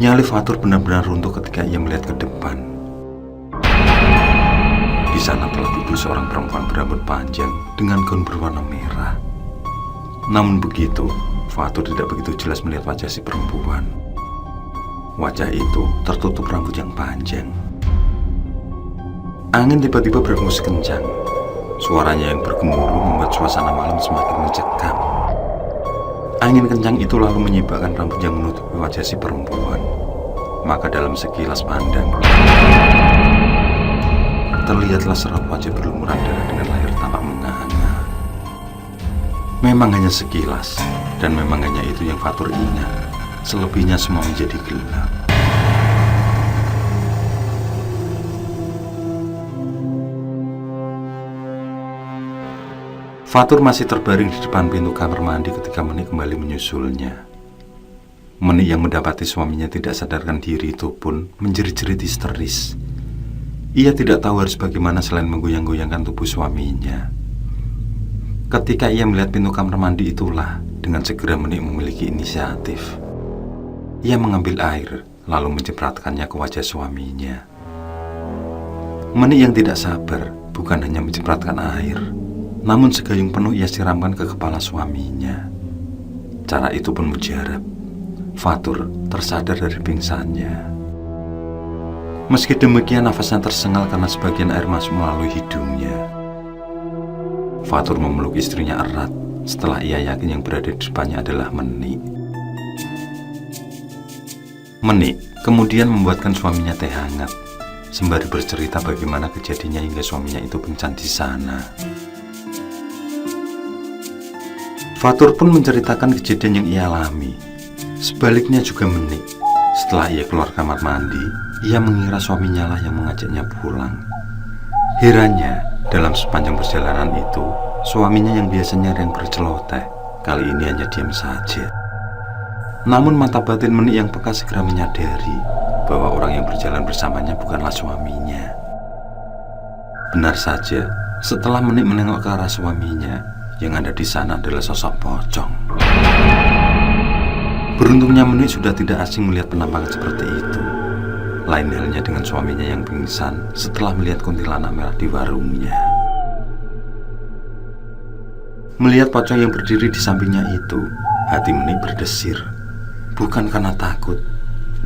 Nyali Fatur benar-benar runtuh ketika ia melihat ke depan. Di sana telah duduk seorang perempuan berambut panjang dengan gaun berwarna merah. Namun begitu, Fatur tidak begitu jelas melihat wajah si perempuan. Wajah itu tertutup rambut yang panjang. Angin tiba-tiba berhembus kencang. Suaranya yang bergemuruh membuat suasana malam semakin mencekam. Angin kencang itu lalu menyibakkan rambut yang menutupi wajah si perempuan. Maka dalam sekilas pandang, terlihatlah serat wajah berlumuran darah dengan layar tampak menganga. Memang hanya sekilas, dan memang hanya itu yang Fatur ingat. Selebihnya semua menjadi gelap. Fatur masih terbaring di depan pintu kamar mandi ketika Menik kembali menyusulnya. Menik yang mendapati suaminya tidak sadarkan diri itu pun menjerit-jerit histeris. Ia tidak tahu harus bagaimana selain menggoyang-goyangkan tubuh suaminya. Ketika ia melihat pintu kamar mandi itulah, dengan segera Menik memiliki inisiatif. Ia mengambil air, lalu mencempratkannya ke wajah suaminya. Menik yang tidak sabar bukan hanya mencempratkan air, namun segayung penuh ia siramkan ke kepala suaminya. Cara itu pun mujarab. Fatur tersadar dari pingsannya. Meski demikian, nafasnya tersengal karena sebagian air masuk melalui hidungnya. Fatur memeluk istrinya erat setelah ia yakin yang berada di depannya adalah Menik. Menik kemudian membuatkan suaminya teh hangat, sembari bercerita bagaimana kejadiannya hingga suaminya itu pingsan di sana. Fatur pun menceritakan kejadian yang ia alami. Sebaliknya juga Menik. Setelah ia keluar kamar mandi, ia mengira suaminya lah yang mengajaknya pulang. Herannya, dalam sepanjang perjalanan itu, suaminya yang biasanya yang berceloteh, kali ini hanya diam saja. Namun mata batin Menik yang peka segera menyadari bahwa orang yang berjalan bersamanya bukanlah suaminya. Benar saja, setelah Menik menengok ke arah suaminya, yang ada di sana adalah sosok pocong. Beruntungnya Menik sudah tidak asing melihat penampakan seperti itu. Lain halnya dengan suaminya yang pingsan setelah melihat kuntilanak merah di warungnya. Melihat pocong yang berdiri di sampingnya itu, hati Menik berdesir. Bukan karena takut,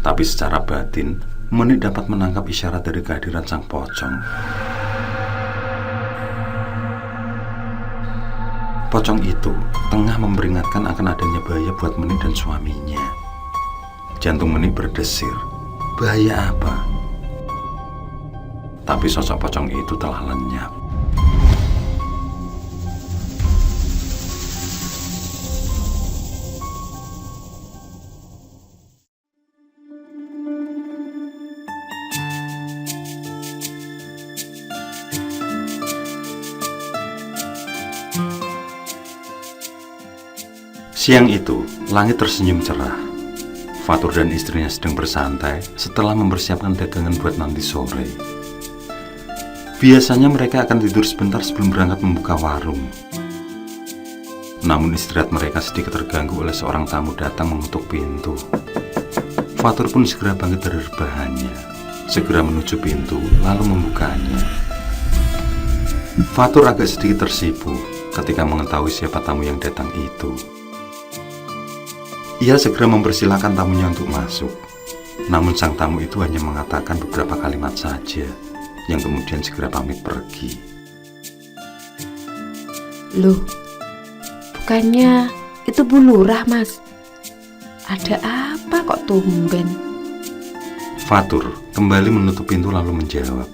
tapi secara batin Menik dapat menangkap isyarat dari kehadiran sang pocong. Pocong itu tengah memperingatkan akan adanya bahaya buat Menik dan suaminya. Jantung Menik berdesir. Bahaya apa? Tapi sosok pocong itu telah lenyap. Siang itu, langit tersenyum cerah. Fatur dan istrinya sedang bersantai setelah mempersiapkan dagangan buat nanti sore. Biasanya mereka akan tidur sebentar sebelum berangkat membuka warung. Namun istirahat mereka sedikit terganggu oleh seorang tamu datang mengetuk pintu. Fatur pun segera bangkit dari rebahannya. segera menuju pintu lalu membukanya. Fatur agak sedikit tersipu ketika mengetahui siapa tamu yang datang itu. Ia segera mempersilahkan tamunya untuk masuk. Namun sang tamu itu hanya mengatakan beberapa kalimat saja, yang kemudian segera pamit pergi. Loh, bukannya itu Bu Lurah, Mas? Ada apa kok tumben? Fatur kembali menutup pintu lalu menjawab,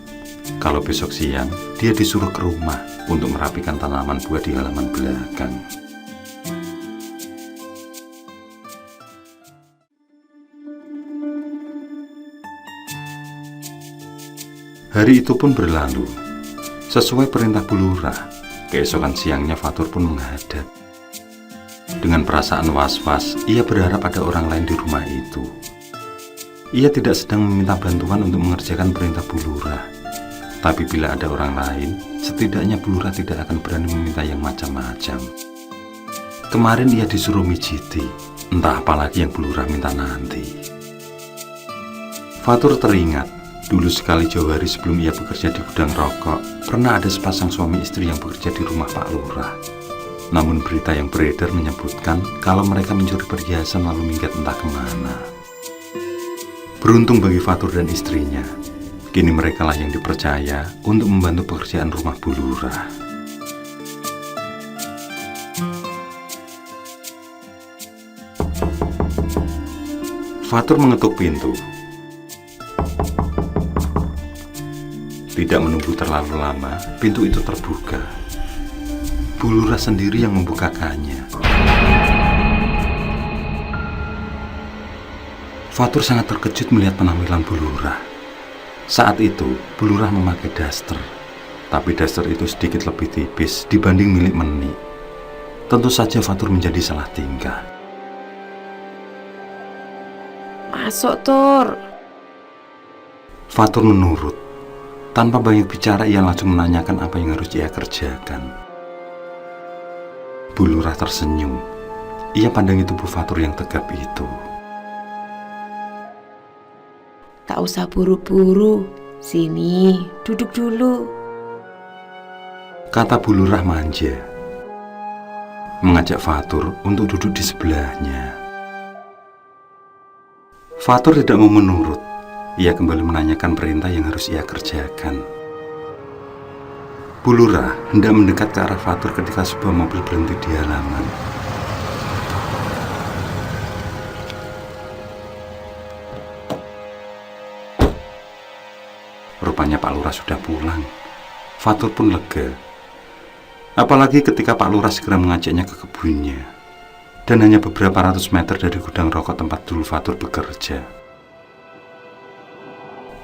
kalau besok siang dia disuruh ke rumah untuk merapikan tanaman buah di halaman belakang. Hari itu pun berlalu. Sesuai perintah Bu Lurah, keesokan siangnya Fatur pun menghadap. Dengan perasaan was-was, ia berharap ada orang lain di rumah itu. Ia tidak sedang meminta bantuan untuk mengerjakan perintah Bu Lurah. Tapi bila ada orang lain, setidaknya Bu Lurah tidak akan berani meminta yang macam-macam. Kemarin ia disuruh mijiti, entah apalagi yang Bu Lurah minta nanti. Fatur teringat, dulu sekali jauh hari sebelum ia bekerja di gudang rokok, pernah ada sepasang suami istri yang bekerja di rumah Pak Lurah. Namun berita yang beredar menyebutkan kalau mereka mencuri perhiasan lalu minggat entah kemana. Beruntung bagi Fatur dan istrinya, kini merekalah yang dipercaya untuk membantu pekerjaan rumah Bu Lurah. Fatur mengetuk pintu. Tidak menunggu terlalu lama, pintu itu terbuka. Bu Lurah sendiri yang membukakannya. Fatur sangat terkejut melihat penampilan Bu Lurah. Saat itu, Bu Lurah memakai daster, tapi daster itu sedikit lebih tipis dibanding milik Meni. Tentu saja Fatur menjadi salah tingkah. Masuk, Tur. Fatur menurut. Tanpa banyak bicara, ia langsung menanyakan apa yang harus ia kerjakan. Bu Lurah tersenyum. Ia pandangi tubuh Fatur yang tegap itu. Tak usah buru-buru. Sini, duduk dulu. Kata Bu Lurah manja, mengajak Fatur untuk duduk di sebelahnya. Fatur tidak mau menurut. Ia kembali menanyakan perintah yang harus ia kerjakan. Bu Lurah hendak mendekat ke arah Fatur ketika sebuah mobil berhenti di halaman. Rupanya Pak Lurah sudah pulang. Fatur pun lega. Apalagi ketika Pak Lurah segera mengajaknya ke kebunnya. Dan hanya beberapa ratus meter dari gudang rokok tempat dulu Fatur bekerja.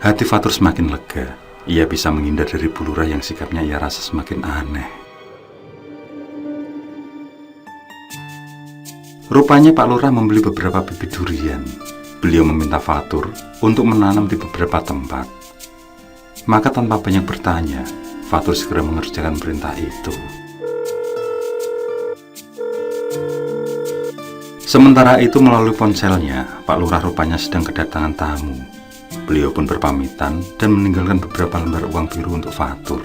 Hati Fatur semakin lega. Ia bisa menghindar dari Bu Lurah yang sikapnya ia rasa semakin aneh. Rupanya Pak Lurah membeli beberapa bibit durian. Beliau meminta Fatur untuk menanam di beberapa tempat. Maka tanpa banyak bertanya, Fatur segera mengerjakan perintah itu. Sementara itu melalui ponselnya, Pak Lurah rupanya sedang kedatangan tamu. Beliau pun berpamitan dan meninggalkan beberapa lembar uang biru untuk Fatur.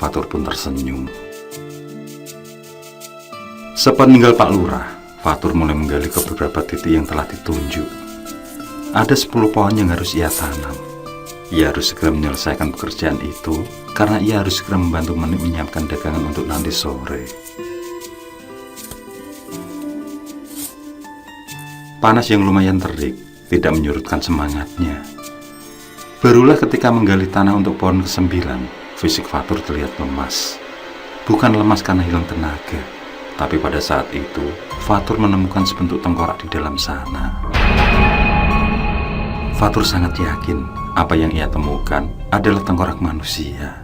Fatur pun tersenyum. Sepeninggal Pak Lurah, Fatur mulai menggali ke beberapa titik yang telah ditunjuk. Ada 10 pohon yang harus ia tanam. Ia harus segera menyelesaikan pekerjaan itu karena ia harus segera membantu Meni menyiapkan dagangan untuk nanti sore. Panas yang lumayan terik tidak menyurutkan semangatnya. Barulah ketika menggali tanah untuk pohon ke-9, fisik Fatur terlihat lemas. Bukan lemas karena hilang tenaga, tapi pada saat itu Fatur menemukan sebentuk tengkorak di dalam sana. Fatur sangat yakin apa yang ia temukan adalah tengkorak manusia.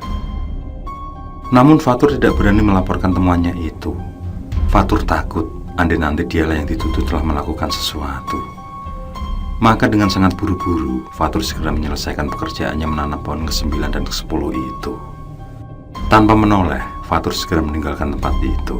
Namun Fatur tidak berani melaporkan temuannya itu. Fatur takut andai nanti dialah yang dituduh telah melakukan sesuatu. Maka dengan sangat buru-buru, Fatur segera menyelesaikan pekerjaannya menanam pohon ke-9 dan ke-10 itu. Tanpa menoleh, Fatur segera meninggalkan tempat itu.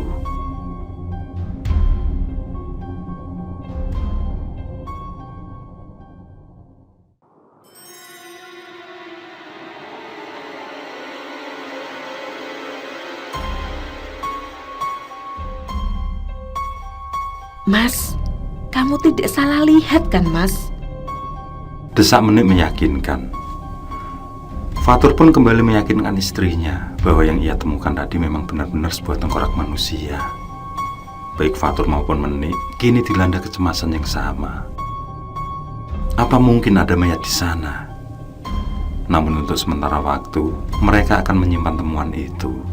Mas, kamu tidak salah lihat kan, Mas? Desak Menik meyakinkan. Fatur pun kembali meyakinkan istrinya bahwa yang ia temukan tadi memang benar-benar sebuah tengkorak manusia. Baik Fatur maupun Menik kini dilanda kecemasan yang sama. Apa mungkin ada mayat di sana? Namun untuk sementara waktu, mereka akan menyimpan temuan itu.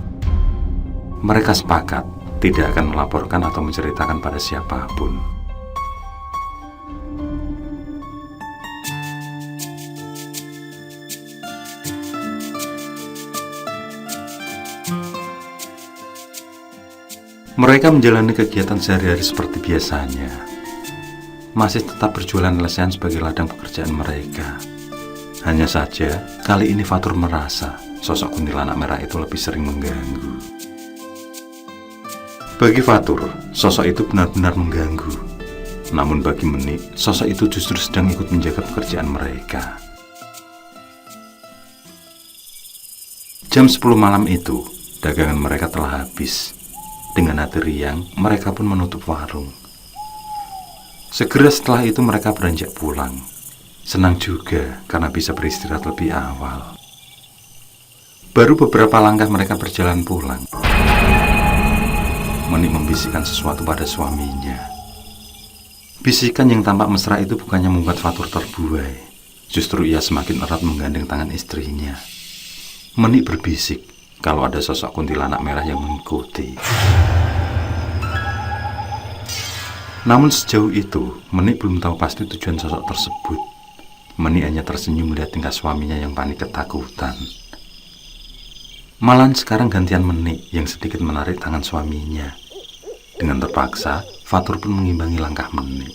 Mereka sepakat tidak akan melaporkan atau menceritakan pada siapapun. Mereka menjalani kegiatan sehari-hari seperti biasanya. Masih tetap berjualan lesehan sebagai ladang pekerjaan mereka. Hanya saja, kali ini Fatur merasa sosok kuntilanak merah itu lebih sering mengganggu. Bagi Fatur, sosok itu benar-benar mengganggu. Namun bagi Menik, sosok itu justru sedang ikut menjaga pekerjaan mereka. Jam 10 malam itu, dagangan mereka telah habis. Dengan hati riang, mereka pun menutup warung. Segera setelah itu mereka beranjak pulang. Senang juga karena bisa beristirahat lebih awal. Baru beberapa langkah mereka berjalan pulang, Menik membisikkan sesuatu pada suaminya. Bisikan yang tampak mesra itu bukannya membuat Fatur terbuai. Justru ia semakin erat menggandeng tangan istrinya. Menik berbisik kalau ada sosok kuntilanak merah yang mengikuti. Namun sejauh itu, Menik belum tahu pasti tujuan sosok tersebut. Menik hanya tersenyum melihat tingkah suaminya yang panik ketakutan. Malahan sekarang gantian Menik yang sedikit menarik tangan suaminya. Dengan terpaksa, Fatur pun mengimbangi langkah Menik.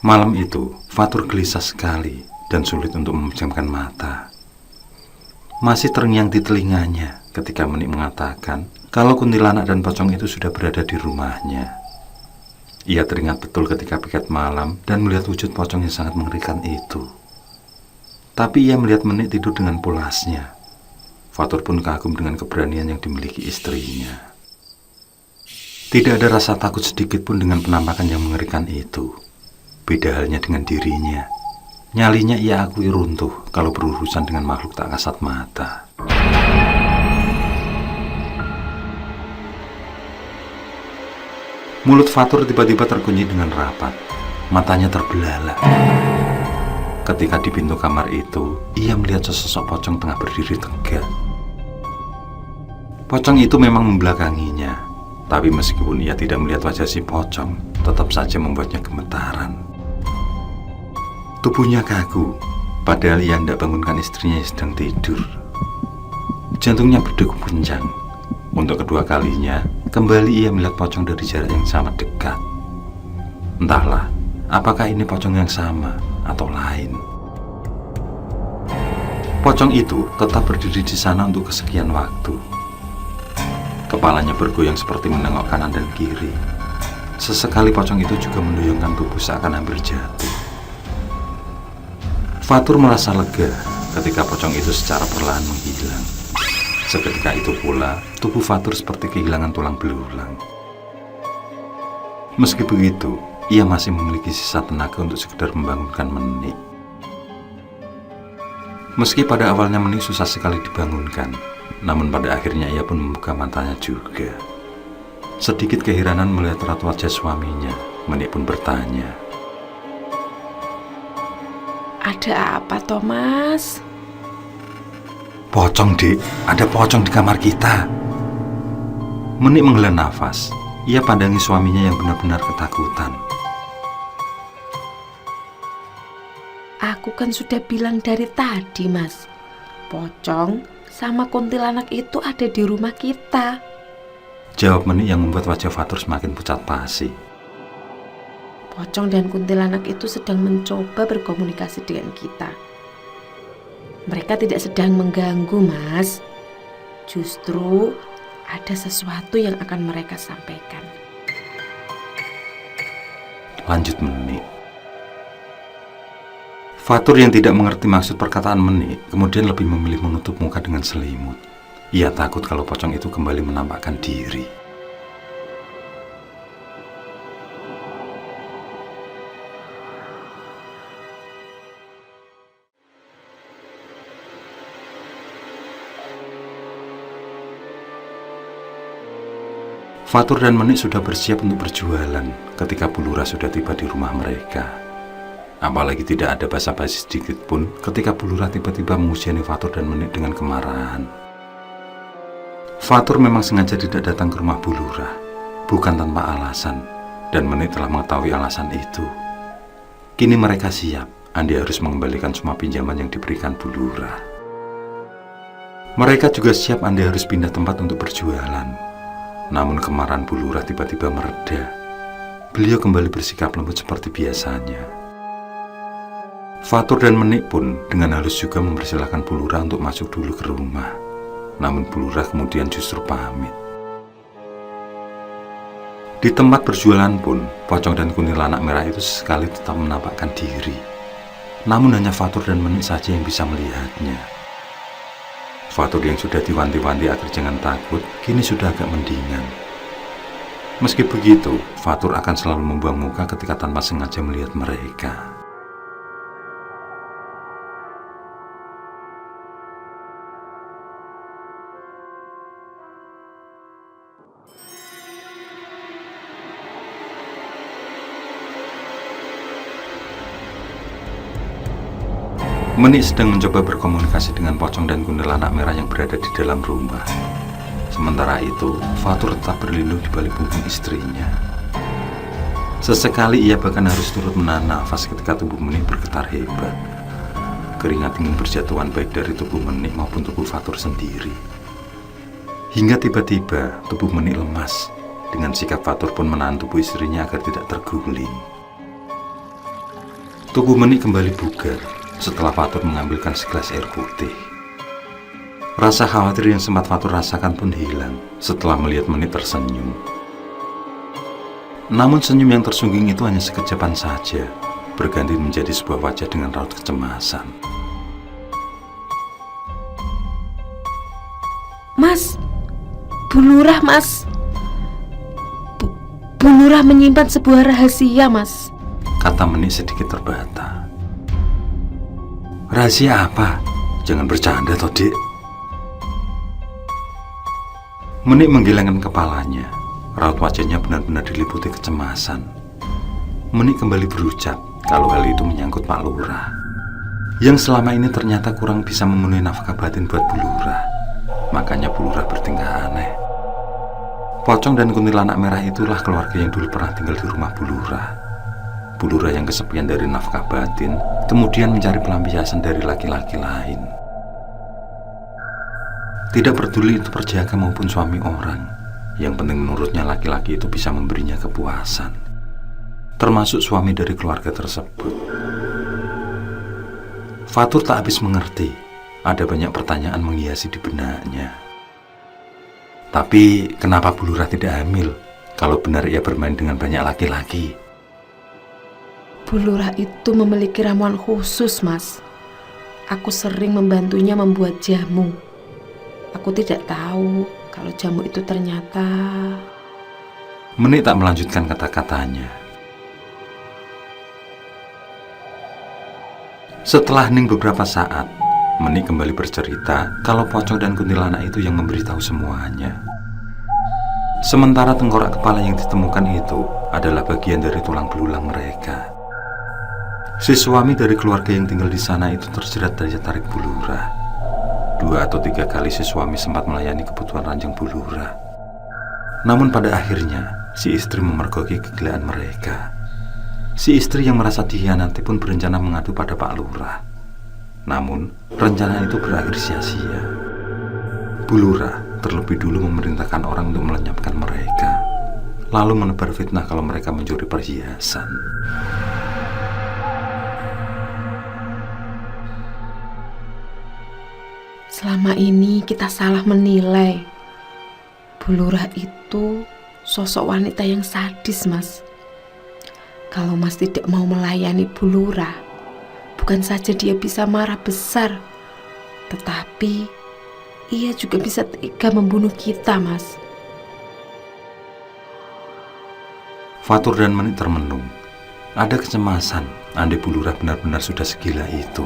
Malam itu, Fatur gelisah sekali dan sulit untuk memejamkan mata. Masih terngiang di telinganya ketika Menik mengatakan kalau kuntilanak dan pocong itu sudah berada di rumahnya. Ia teringat betul ketika piket malam dan melihat wujud pocong yang sangat mengerikan itu. Tapi ia melihat Menik tidur dengan pulasnya. Fatur pun kagum dengan keberanian yang dimiliki istrinya. Tidak ada rasa takut sedikit pun dengan penampakan yang mengerikan itu. Beda halnya dengan dirinya. Nyalinya ia akui runtuh kalau berurusan dengan makhluk tak kasat mata. Mulut Fatur tiba-tiba terkunci dengan rapat. Matanya terbelalak. Ketika di pintu kamar itu, ia melihat sesosok pocong tengah berdiri tegak. Pocong itu memang membelakanginya, tapi meskipun ia tidak melihat wajah si pocong, tetap saja membuatnya gemetaran. Tubuhnya kaku, padahal ia hendak bangunkan istrinya yang sedang tidur. Jantungnya berdegup kencang. Untuk kedua kalinya, kembali ia melihat pocong dari jarak yang sangat dekat. Entahlah, apakah ini pocong yang sama atau lain. Pocong itu tetap berdiri di sana untuk kesekian waktu. Kepalanya bergoyang seperti menengok kanan dan kiri. Sesekali pocong itu juga mendoyongkan tubuh seakan hampir jatuh. Fatur merasa lega ketika pocong itu secara perlahan menghilang. Seketika itu pula, tubuh Fatur seperti kehilangan tulang belulang. Meski begitu, ia masih memiliki sisa tenaga untuk sekedar membangunkan Menik. Meski pada awalnya Menik susah sekali dibangunkan, namun pada akhirnya ia pun membuka matanya juga. Sedikit keheranan melihat raut wajah suaminya, Menik pun bertanya, "Ada apa, Thomas?" "Pocong, Dik. Ada pocong di kamar kita." Menik menghela nafas. Ia pandangi suaminya yang benar-benar ketakutan. "Aku kan sudah bilang dari tadi, Mas. Pocong sama kuntilanak itu ada di rumah kita," jawab Menik yang membuat wajah Fatur semakin pucat pasi. "Pocong dan kuntilanak itu sedang mencoba berkomunikasi dengan kita. Mereka tidak sedang mengganggu, Mas. Justru ada sesuatu yang akan mereka sampaikan. Lanjut Menik. Fatur yang tidak mengerti maksud perkataan Menik kemudian lebih memilih menutup muka dengan selimut. Ia takut kalau pocong itu kembali menampakkan diri. Fatur dan Menik sudah bersiap untuk berjualan ketika Bu Lurah sudah tiba di rumah mereka. Apalagi tidak ada basa-basi sedikit pun ketika Bu Lurah tiba-tiba menghujani Fatur dan Menik dengan kemarahan. Fatur memang sengaja tidak datang ke rumah Bu Lurah, bukan tanpa alasan, dan Menik telah mengetahui alasan itu. Kini mereka siap, Andi harus mengembalikan semua pinjaman yang diberikan Bu Lurah. Mereka juga siap Andi harus pindah tempat untuk berjualan. Namun kemarahan Bu Lurah tiba-tiba mereda. Beliau kembali bersikap lembut seperti biasanya. Fatur dan Menik pun dengan halus juga mempersilahkan Bu Lurah untuk masuk dulu ke rumah. Namun Bu Lurah kemudian justru pamit. Di tempat berjualan pun, pocong dan kuntilanak merah itu sesekali tetap menampakkan diri. Namun hanya Fatur dan Menik saja yang bisa melihatnya. Fatur yang sudah diwanti-wanti agar jangan takut, kini sudah agak mendingan. Meski begitu, Fatur akan selalu membuang muka ketika tanpa sengaja melihat mereka. Menik sedang mencoba berkomunikasi dengan pocong dan kuntilanak merah yang berada di dalam rumah. Sementara itu, Fatur tetap berlindung di balik punggung istrinya. Sesekali ia bahkan harus turut menahan nafas ketika tubuh Menik bergetar hebat. Keringat dingin berjatuhan baik dari tubuh Menik maupun tubuh Fatur sendiri. Hingga tiba-tiba tubuh Menik lemas. Dengan sikap Fatur pun menahan tubuh istrinya agar tidak terguling. Tubuh Menik kembali bugar setelah Fatur mengambilkan segelas air putih. Rasa khawatir yang sempat Fatur rasakan pun hilang setelah melihat Menik tersenyum. Namun senyum yang tersungging itu hanya sekejapan saja, berganti menjadi sebuah wajah dengan raut kecemasan. Mas, Bu Lurah, Mas. Bu Lurah menyimpan sebuah rahasia, Mas, kata Menik sedikit terbata. Rahasia apa? Jangan bercanda toh, Dik. Menik menggelengkan kepalanya. Raut wajahnya benar-benar diliputi kecemasan. Menik kembali berucap kalau hal itu menyangkut Pak Lurah, yang selama ini ternyata kurang bisa memenuhi nafkah batin buat Bu Lurah. Makanya Bu Lurah bertingkah aneh. Pocong dan kuntilanak merah itulah keluarga yang dulu pernah tinggal di rumah Bu Lurah. Bu Lurah yang kesepian dari nafkah batin, kemudian mencari pelampiasan dari laki-laki lain. Tidak peduli itu perjaka maupun suami orang, yang penting menurutnya laki-laki itu bisa memberinya kepuasan, termasuk suami dari keluarga tersebut. Fatur tak habis mengerti, ada banyak pertanyaan menghiasi di benaknya. Tapi kenapa Bu Lurah tidak hamil kalau benar ia bermain dengan banyak laki-laki? Bu Lurah itu memiliki ramuan khusus, Mas. Aku sering membantunya membuat jamu. Aku tidak tahu kalau jamu itu ternyata... Menik tak melanjutkan kata-katanya. Setelah hening beberapa saat, Menik kembali bercerita kalau pocong dan kuntilanak itu yang memberitahu semuanya. Sementara tengkorak kepala yang ditemukan itu adalah bagian dari tulang belulang mereka. Si suami dari keluarga yang tinggal di sana itu terjerat daya tarik Bu Lurah. 2 atau 3 kali si suami sempat melayani kebutuhan ranjang Bu Lurah. Namun pada akhirnya, si istri memergoki kegilaan mereka. Si istri yang merasa dikhianati pun berencana mengadu pada Pak Lurah. Namun, rencana itu berakhir sia-sia. Bu Lurah terlebih dulu memerintahkan orang untuk melenyapkan mereka, lalu menebar fitnah kalau mereka mencuri perhiasan. Selama ini kita salah menilai. Bu Lurah itu sosok wanita yang sadis, Mas. Kalau Mas tidak mau melayani Bu Lurah, bukan saja dia bisa marah besar, tetapi ia juga bisa tega membunuh kita, Mas. Fatur dan Menik termenung. Ada kecemasan, andai Bu Lurah benar-benar sudah segila itu.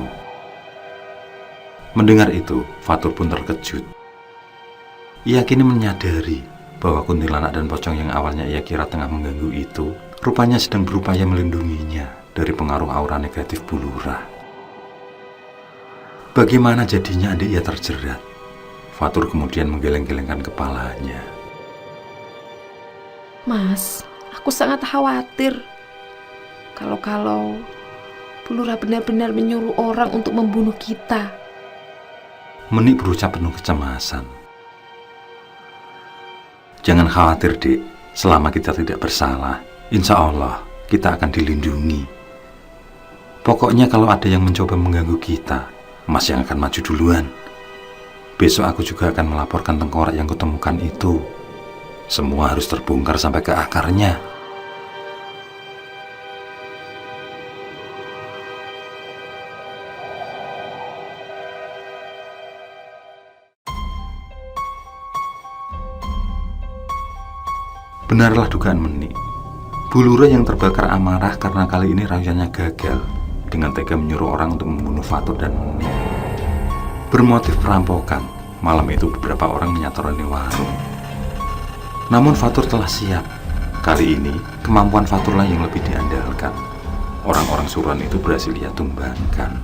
Mendengar itu, Fatur pun terkejut. Ia kini menyadari bahwa kuntilanak dan pocong yang awalnya ia kira tengah mengganggu itu, rupanya sedang berupaya melindunginya dari pengaruh aura negatif Bu Lurah. Bagaimana jadinya andai ia terjerat? Fatur kemudian menggeleng-gelengkan kepalanya. Mas, aku sangat khawatir. Kalau Bu Lurah benar-benar menyuruh orang untuk membunuh kita. Menik berucap penuh kecemasan. Jangan khawatir, Dek. Selama kita tidak bersalah, insya Allah kita akan dilindungi. Pokoknya kalau ada yang mencoba mengganggu kita, Mas yang akan maju duluan. Besok aku juga akan melaporkan tengkorak yang kutemukan itu. Semua harus terbongkar sampai ke akarnya. Benarlah dugaan Menik. Bu Lurah yang terbakar amarah karena kali ini rayuannya gagal dengan tega menyuruh orang untuk membunuh Fatur dan Menik. Bermotif perampokan, malam itu beberapa orang menyatroni warung. Namun Fatur telah siap. Kali ini kemampuan Faturlah yang lebih diandalkan. Orang-orang suruhan itu berhasil ia tumbangkan.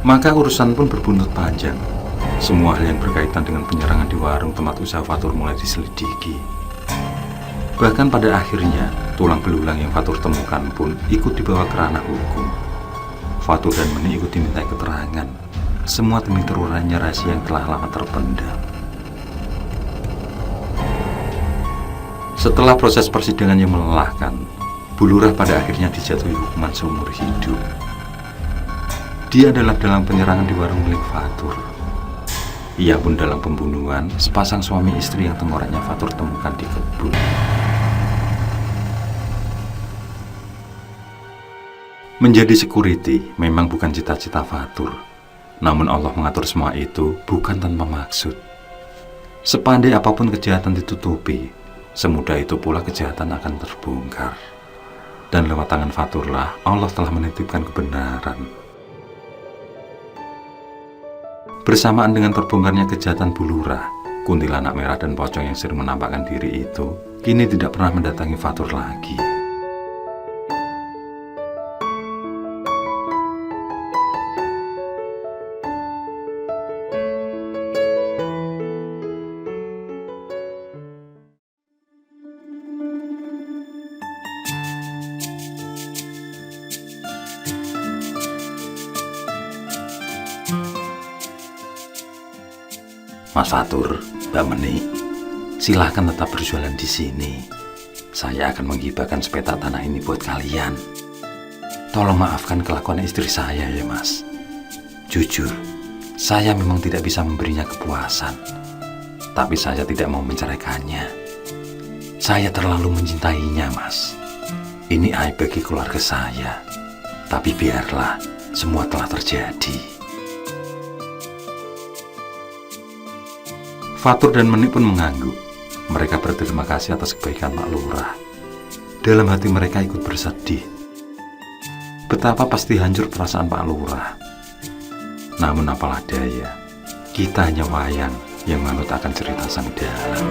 Maka urusan pun berbuntut panjang. Semua hal yang berkaitan dengan penyerangan di warung tempat usaha Fatur mulai diselidiki. Bahkan pada akhirnya, tulang belulang yang Fatur temukan pun ikut dibawa ke ranah hukum. Fatur dan Menik ikut dimintai keterangan. Semua demi terurainya rahasia yang telah lama terpendam. Setelah proses persidangan yang melelahkan, Bu Lurah pada akhirnya dijatuhi hukuman seumur hidup. Dia adalah dalam penyerangan di warung milik Fatur. Ia pun dalam pembunuhan sepasang suami istri yang tengkoraknya Fatur temukan di kebun. Menjadi security memang bukan cita-cita Fatur. Namun Allah mengatur semua itu bukan tanpa maksud. Sepandai apapun kejahatan ditutupi, semudah itu pula kejahatan akan terbongkar. Dan lewat tangan Faturlah Allah telah menitipkan kebenaran. Bersamaan dengan terbongkarnya kejahatan Bu Lurah, kuntilanak merah dan pocong yang sering menampakkan diri itu kini tidak pernah mendatangi Fatur lagi. Mas Fatur, Mbak Menik, silahkan tetap berjualan di sini. Saya akan menghibahkan sepetak tanah ini buat kalian. Tolong maafkan kelakuan istri saya ya, Mas. Jujur, saya memang tidak bisa memberinya kepuasan. Tapi saya tidak mau menceraikannya. Saya terlalu mencintainya, Mas. Ini aib bagi keluarga saya. Tapi biarlah, semua telah terjadi. Fatur dan Menik pun mengangguk. Mereka berterima kasih atas kebaikan Pak Lurah. Dalam hati mereka ikut bersedih. Betapa pasti hancur perasaan Pak Lurah. Namun apalah daya, kita hanya wayang yang manut akan cerita sang dalang.